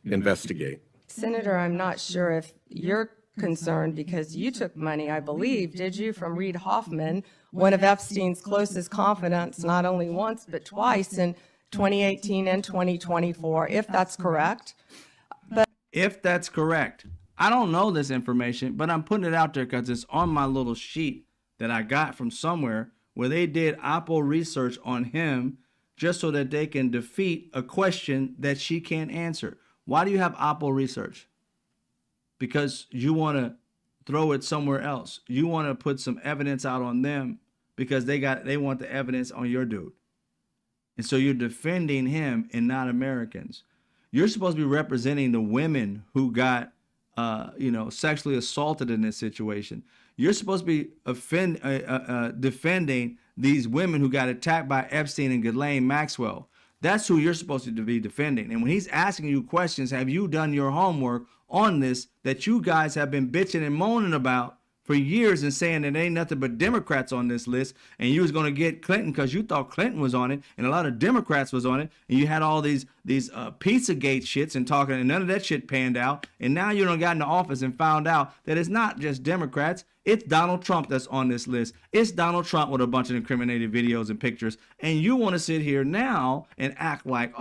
investigate?
Senator, I'm not sure if you're concerned because you took money, I believe, did you, from Reid Hoffman, one of Epstein's closest confidants, not only once but twice in 2018 and 2024, if that's correct?
If that's correct. I don't know this information, but I'm putting it out there because it's on my little sheet that I got from somewhere where they did Oppo research on him just so that they can defeat a question that she can't answer. Why do you have Oppo research? Because you want to throw it somewhere else. You want to put some evidence out on them because they want the evidence on your dude. And so you're defending him and not Americans. You're supposed to be representing the women who got sexually assaulted in this situation. You're supposed to be defending these women who got attacked by Epstein and Ghislaine Maxwell. That's who you're supposed to be defending. And when he's asking you questions, have you done your homework on this that you guys have been bitching and moaning about for years and saying that ain't nothing but Democrats on this list, and you was going to get Clinton because you thought Clinton was on it and a lot of Democrats was on it, and you had all these Pizzagate shits and talking, and none of that shit panned out, and now you done got in the office and found out that it's not just Democrats, it's Donald Trump that's on this list. It's Donald Trump with a bunch of incriminated videos and pictures, and you want to sit here now and act like,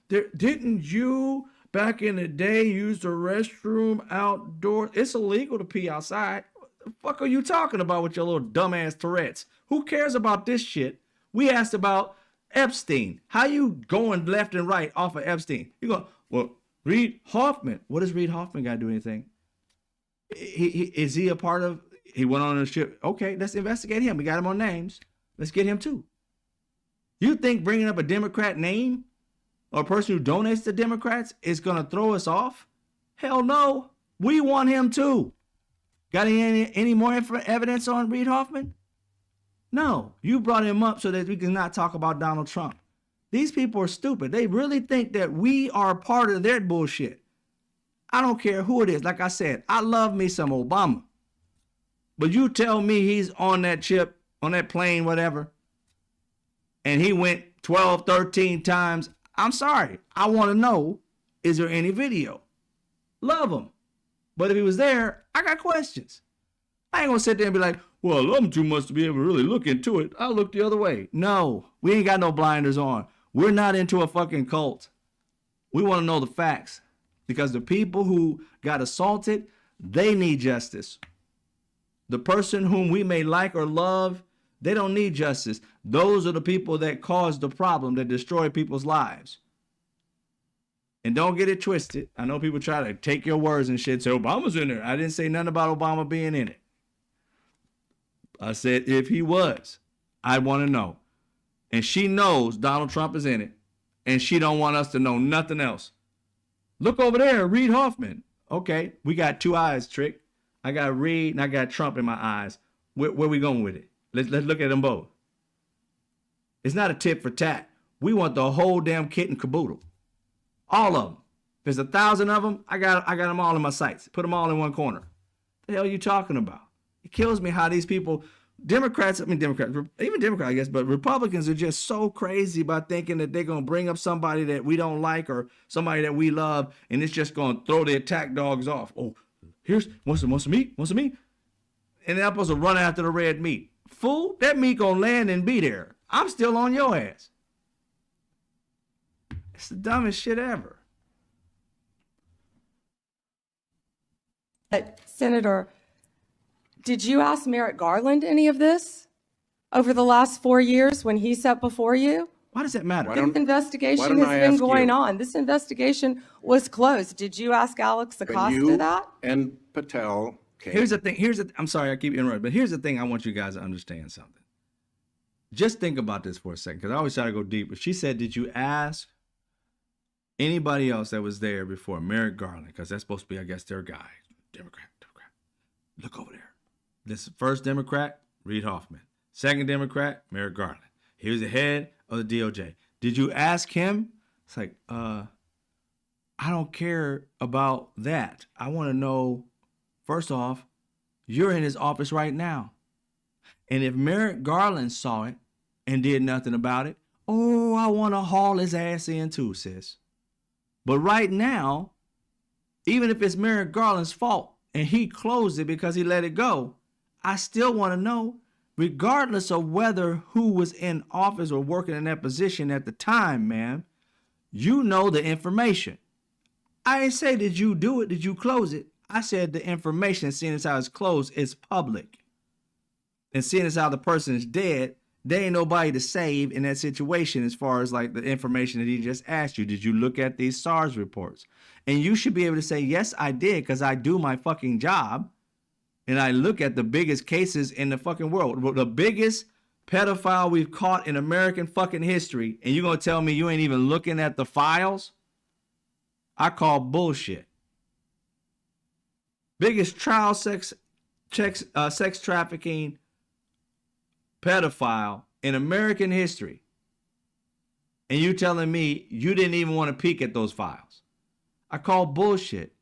didn't you back in the day use the restroom outdoors? It's illegal to pee outside. What the fuck are you talking about with your little dumbass Tourette's? Who cares about this shit? We asked about Epstein. How you going left and right off of Epstein? You go, well, Reid Hoffman. What does Reid Hoffman got to do anything? Is he a part of, he went on a ship. Okay, let's investigate him. We got him on names. Let's get him too. You think bringing up a Democrat name or a person who donates to Democrats is going to throw us off? Hell no. We want him too. Got any more evidence on Reid Hoffman? No. You brought him up so that we can not talk about Donald Trump. These people are stupid. They really think that we are part of their bullshit. I don't care who it is. Like I said, I love me some Obama. But you tell me he's on that ship, on that plane, whatever, and he went 12, 13 times. I'm sorry. I want to know, is there any video? Love him. But if he was there, I got questions. I ain't going to sit there and be like, well, I love him too much to be able to really look into it. I'll look the other way. No, we ain't got no blinders on. We're not into a fucking cult. We want to know the facts. Because the people who got assaulted, they need justice. The person whom we may like or love, they don't need justice. Those are the people that caused the problem, that destroy people's lives. And don't get it twisted. I know people try to take your words and shit, say Obama's in there. I didn't say nothing about Obama being in it. I said if he was, I want to know. And she knows Donald Trump is in it. And she don't want us to know nothing else. Look over there, Reid Hoffman. Okay, we got two eyes, Trick. I got Reid and I got Trump in my eyes. Where we going with it? Let's look at them both. It's not a tit for tat. We want the whole damn kit and caboodle. All of them. There's 1,000 of them. I got them all in my sights. Put them all in one corner. The hell are you talking about? It kills me how these people Democrats, even Democrats, I guess, but Republicans are just so crazy about thinking that they're going to bring up somebody that we don't like or somebody that we love, and it's just going to throw the attack dogs off. Oh, here's, wants some meat? And they're supposed to run after the red meat. Fool, that meat going to land and be there. I'm still on your ass. It's the dumbest shit ever.
Senator, did you ask Merrick Garland any of this over the last 4 years when he sat before you?
Why does that matter?
This investigation
don't
has
I
been
ask
going
you?
on. This investigation was closed. Did you ask Alex Acosta
You
that?
and Patel came.
Here's the thing. I'm sorry, I keep interrupting, but here's the thing. I want you guys to understand something. Just think about this for a second, because I always try to go deeper. She said, did you ask anybody else that was there before Merrick Garland? Because that's supposed to be, I guess, their guy. Democrat. Look over there. This first Democrat, Reid Hoffman. Second Democrat, Merrick Garland. He was the head of the DOJ. Did you ask him? It's like, I don't care about that. I want to know, first off, you're in his office right now. And if Merrick Garland saw it and did nothing about it, oh, I want to haul his ass in too, sis. But right now, even if it's Merrick Garland's fault and he closed it because he let it go, I still want to know, regardless of whether who was in office or working in that position at the time, man, you know the information. I didn't say, did you do it? Did you close it? I said the information, seeing as how it's closed, is public. And seeing as how the person is dead, there ain't nobody to save in that situation as far as like the information that he just asked you. Did you look at these SARS reports? And you should be able to say, yes, I did, because I do my fucking job. And I look at the biggest cases in the fucking world. The biggest pedophile we've caught in American fucking history. And you're going to tell me you ain't even looking at the files? I call bullshit. Biggest child sex trafficking pedophile in American history. And you telling me you didn't even want to peek at those files? I call bullshit.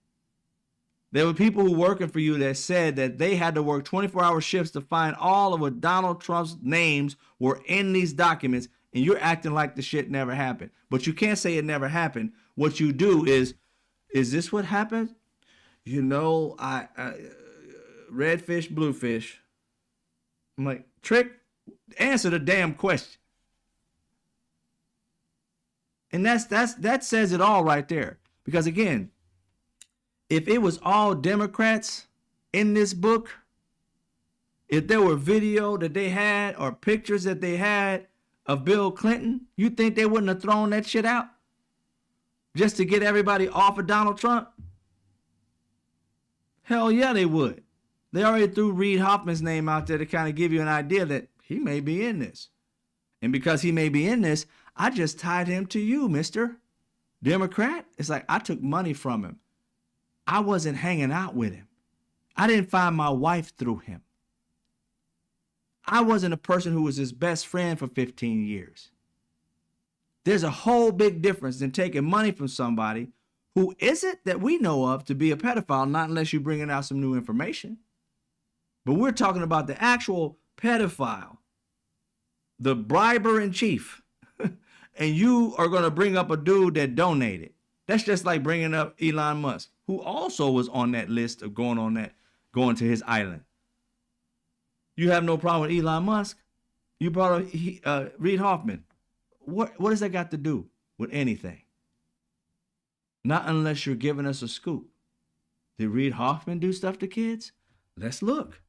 There were people who were working for you that said that they had to work 24-hour shifts to find all of what Donald Trump's names were in these documents, and you're acting like the shit never happened. But you can't say it never happened. What you do is this what happened? You know, I red fish, blue fish. I'm like, Trick, answer the damn question. And that says it all right there. Because again, if it was all Democrats in this book, if there were video that they had or pictures that they had of Bill Clinton, you think they wouldn't have thrown that shit out just to get everybody off of Donald Trump? Hell yeah, they would. They already threw Reid Hoffman's name out there to kind of give you an idea that he may be in this. And because he may be in this, I just tied him to you, Mr. Democrat. It's like I took money from him. I wasn't hanging out with him. I didn't find my wife through him. I wasn't a person who was his best friend for 15 years. There's a whole big difference in taking money from somebody who isn't, that we know of, to be a pedophile, not unless you're bringing out some new information. But we're talking about the actual pedophile, the briber in chief. And you are going to bring up a dude that donated. That's just like bringing up Elon Musk, who also was on that list of going to his island. You have no problem with Elon Musk. You brought up Reid Hoffman. What does that got to do with anything? Not unless you're giving us a scoop. Did Reid Hoffman do stuff to kids? Let's look.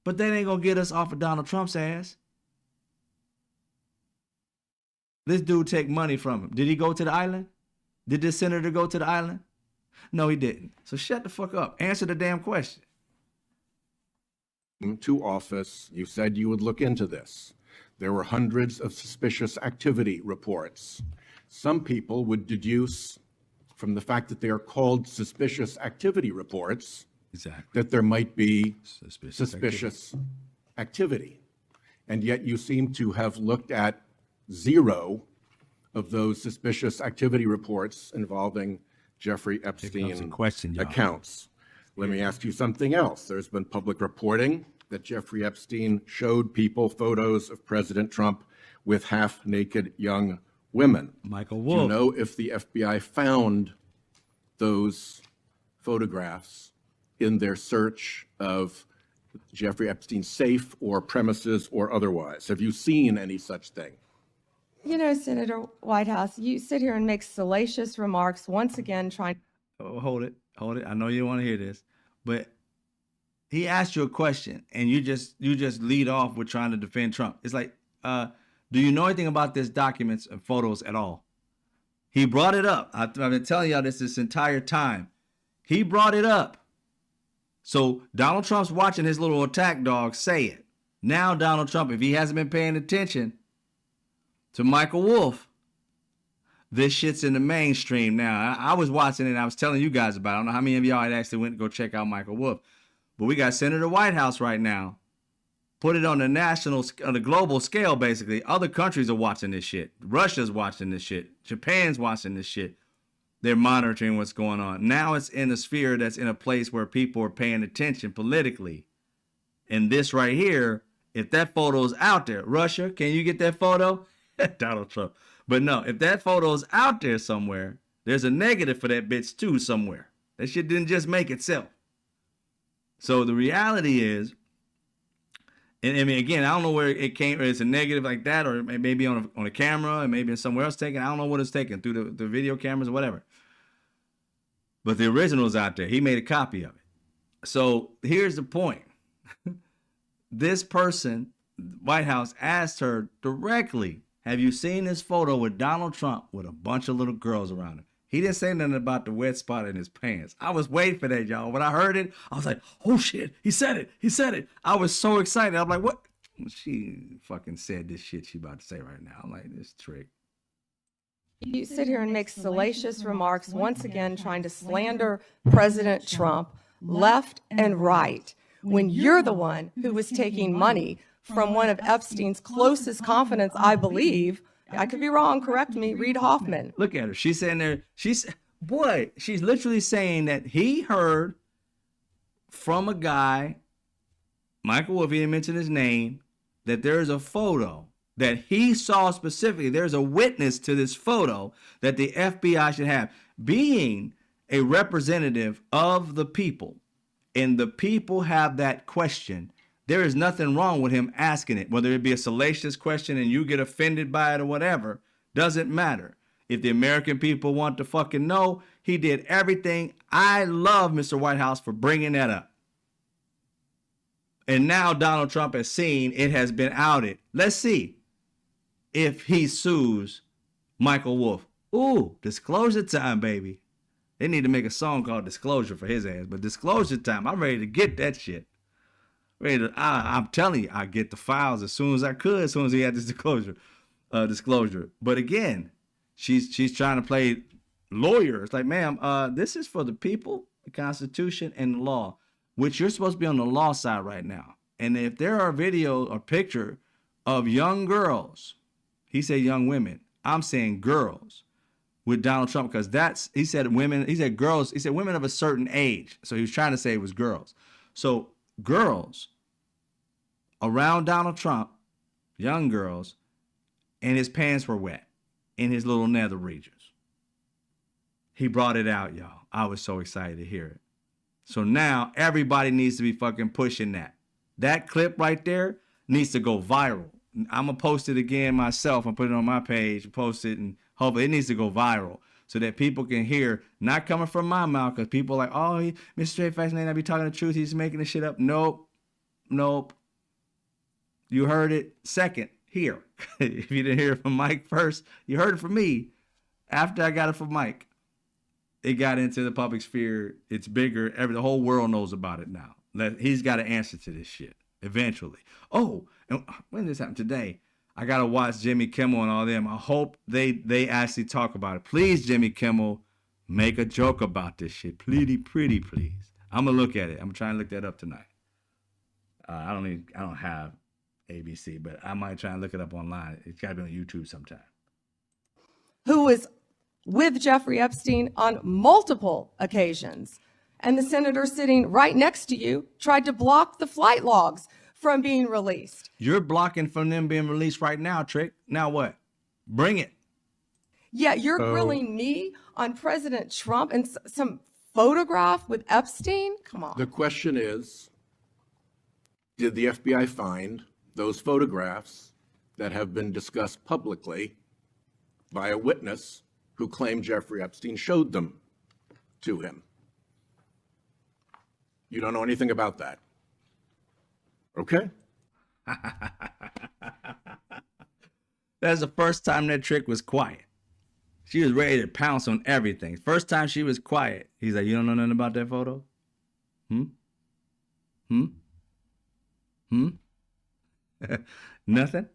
But that ain't going to get us off of Donald Trump's ass. This dude take money from him. Did he go to the island? Did this senator go to the island? No, he didn't. So shut the fuck up. Answer the damn question.
To office, you said you would look into this. There were hundreds of suspicious activity reports. Some people would deduce from the fact that they are called suspicious activity reports that there might be suspicious activity. And yet you seem to have looked at 0 of those suspicious activity reports involving Jeffrey Epstein accounts. Let me ask you something else. There's been public reporting that Jeffrey Epstein showed people photos of President Trump with half-naked young women.
Michael
Do you
Wolff.
know if the FBI found those photographs in their search of Jeffrey Epstein's safe or premises or otherwise? Have you seen any such thing?
You know, Senator Whitehouse, you sit here and make salacious remarks, once again trying.
Oh, hold it. I know you don't want to hear this, but he asked you a question and you just lead off with trying to defend Trump. It's like, do you know anything about this documents and photos at all? He brought it up. I've been telling y'all this entire time. He brought it up. So Donald Trump's watching his little attack dog say it. Now Donald Trump, if he hasn't been paying attention to Michael Wolff, this shit's in the mainstream now. I was watching it and I was telling you guys about it. I don't know how many of y'all had actually went to go check out Michael Wolff. But we got Senator Whitehouse right now. Put it on the global scale, basically. Other countries are watching this shit. Russia's watching this shit. Japan's watching this shit. They're monitoring what's going on. Now it's in a sphere that's in a place where people are paying attention politically. And this right here, if that photo's out there, Russia, can you get that photo? Donald Trump. But no, if that photo's out there somewhere, there's a negative for that bitch too somewhere. That shit didn't just make itself. So the reality is, and I mean, again, I don't know where it came, or it's a negative like that, or maybe on a camera, and maybe somewhere else taken. I don't know what it's taken, through the video cameras or whatever. But the original's out there. He made a copy of it. So here's the point. This person, White House, asked her directly, have you seen this photo with Donald Trump with a bunch of little girls around him? He didn't say nothing about the wet spot in his pants. I was waiting for that, y'all. When I heard it, I was like, oh shit, he said it. He said it. I was so excited. I'm like, what? She fucking said this shit she about to say right now. I'm like, this trick.
You sit here and make salacious remarks, once again trying to slander President Trump left and right, when you're the one who was taking money from one of Epstein's closest confidants, I believe. I could be wrong, correct me, Reid Hoffman.
Look at her. She's saying there, she's literally saying that he heard from a guy, Michael Wolff, he didn't mention his name, that there's a photo that he saw specifically. There's a witness to this photo that the FBI should have. Being a representative of the people, and the people have that question, there is nothing wrong with him asking it, whether it be a salacious question and you get offended by it or whatever, doesn't matter. If the American people want to fucking know, he did everything. I love Mr. Whitehouse for bringing that up. And now Donald Trump has seen it has been outed. Let's see if he sues Michael Wolff. Ooh, disclosure time, baby. They need to make a song called Disclosure for his ass, but disclosure time, I'm ready to get that shit. I'm telling you, I get the files as soon as I could, as soon as he had this disclosure. But again, she's trying to play lawyer. It's like, ma'am, this is for the people, the Constitution, and the law, which you're supposed to be on the law side right now. And if there are video or picture of young girls, he said young women, I'm saying girls, with Donald Trump, because he said women, he said girls, he said women of a certain age. So he was trying to say it was girls. So girls around Donald Trump, young girls, and his pants were wet in his little nether regions. He brought it out, y'all. I was so excited to hear it. So now everybody needs to be fucking pushing that. That clip right there needs to go viral. I'm going to post it again myself and put it on my page, post it, and hopefully it needs to go viral so that people can hear, not coming from my mouth, because people are like, oh, Mr. Straight Facts may not be talking the truth. He's making this shit up. Nope. You heard it second here. If you didn't hear it from Mike first, you heard it from me. After I got it from Mike, it got into the public sphere. It's bigger. The whole world knows about it now. He's got to answer to this shit eventually. Oh, and when did this happen? Today. I got to watch Jimmy Kimmel and all them. I hope they actually talk about it. Please, Jimmy Kimmel, make a joke about this shit. Pretty, please. I'm going to look at it. I'm trying to look that up tonight. I don't have ABC, but I might try and look it up online. It's got to be on YouTube sometime.
Who was with Jeffrey Epstein on multiple occasions. and the senator sitting right next to you tried to block the flight logs from being released.
You're blocking from them being released right now, Trick. Now what? Bring it.
Yet you're grilling me on President Trump and some photograph with Epstein? Come on.
The question is, did the FBI find those photographs that have been discussed publicly by a witness who claimed Jeffrey Epstein showed them to him? You don't know anything about that. Okay?
That's the first time that Trick was quiet. She was ready to pounce on everything. First time she was quiet. He's like, you don't know nothing about that photo? Nothing?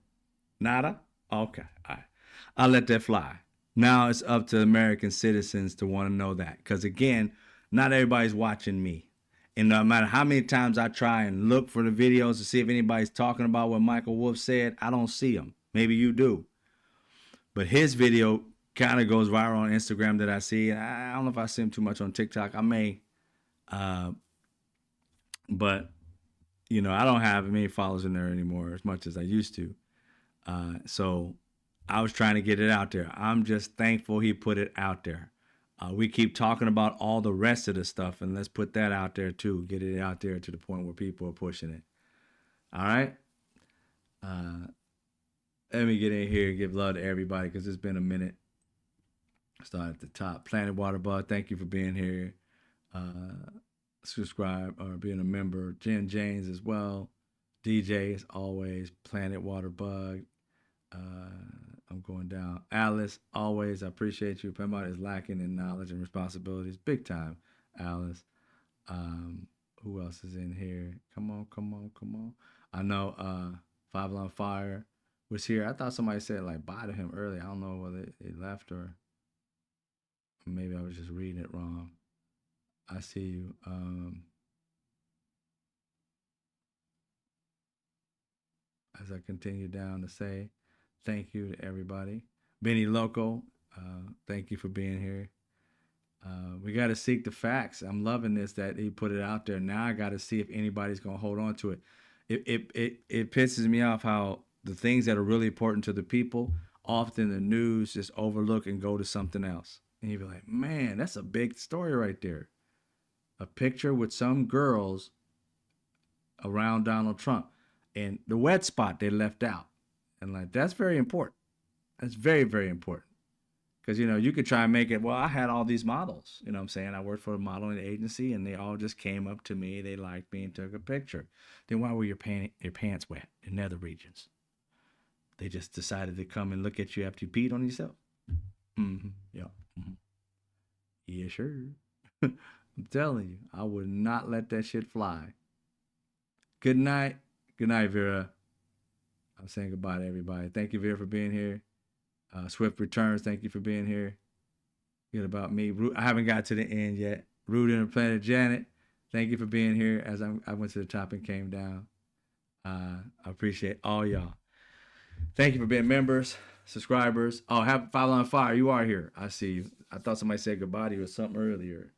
Nada? Okay. All right. I'll let that fly. Now it's up to American citizens to want to know that. Because again, not everybody's watching me. And no matter how many times I try and look for the videos to see if anybody's talking about what Michael Wolff said, I don't see them. Maybe you do. But his video kind of goes viral on Instagram that I see. And I don't know if I see him too much on TikTok. I may. But, you know, I don't have many followers in there anymore as much as I used to. So I was trying to get it out there. I'm just thankful he put it out there. We keep talking about all the rest of the stuff, and let's put that out there too. Get it out there to the point where people are pushing it. All right. Let me get in here and give love to everybody because it's been a minute. Start at the top. Planet Waterbug, thank you for being here. Subscribe or being a member. Jen James as well. DJ as always. Planet Waterbug. I'm going down. Alice, always, I appreciate you. Pam Bondi is lacking in knowledge and responsibilities. Big time, Alice. Who else is in here? Come on. I know Five on Fire was here. I thought somebody said like bye to him earlier. I don't know whether it left or maybe I was just reading it wrong. I see you. As I continue down to say thank you to everybody. Benny Loco, thank you for being here. We got to seek the facts. I'm loving this that he put it out there. Now I got to see if anybody's going to hold on to it. It pisses me off how the things that are really important to the people, often the news just overlook and go to something else. And you'd be like, man, that's a big story right there. A picture with some girls around Donald Trump and the wet spot they left out. And like, that's very important. That's very, very important. Because, you know, you could try and make it, well, I had all these models. You know what I'm saying? I worked for a modeling agency and they all just came up to me. They liked me and took a picture. Then why were your pants wet in nether regions? They just decided to come and look at you after you peed on yourself. Yeah. Yeah, sure. I'm telling you, I would not let that shit fly. Good night. Good night, Vera. I'm saying goodbye to everybody. Thank you, Vera, for being here. Swift Returns, thank you for being here. Good about me. I haven't got to the end yet. Rude Interplanet Janet, thank you for being here as I went to the top and came down. I appreciate all y'all. Thank you for being members, subscribers. Oh, have Five on Fire. You are here. I see you. I thought somebody said goodbye to you or something earlier.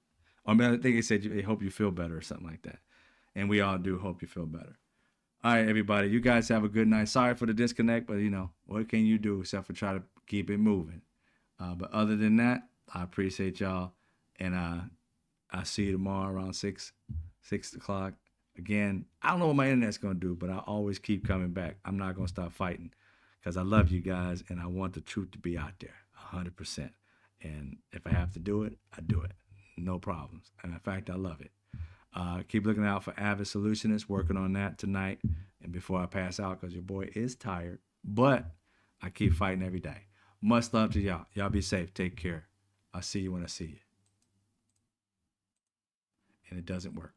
Or I think they said they hope you feel better or something like that. And we all do hope you feel better. All right, everybody. You guys have a good night. Sorry for the disconnect, but, you know, what can you do except for try to keep it moving? But other than that, I appreciate y'all. And I'll see you tomorrow around 6 o'clock. Again, I don't know what my internet's going to do, but I always keep coming back. I'm not going to stop fighting because I love you guys, and I want the truth to be out there 100%. And if I have to do it, I do it. No problems. And in fact, I love it. Keep looking out for Avid Solutionists, working on that tonight and before I pass out because your boy is tired. But I keep fighting every day. Much love to y'all. Y'all be safe. Take care. I'll see you when I see you. And it doesn't work.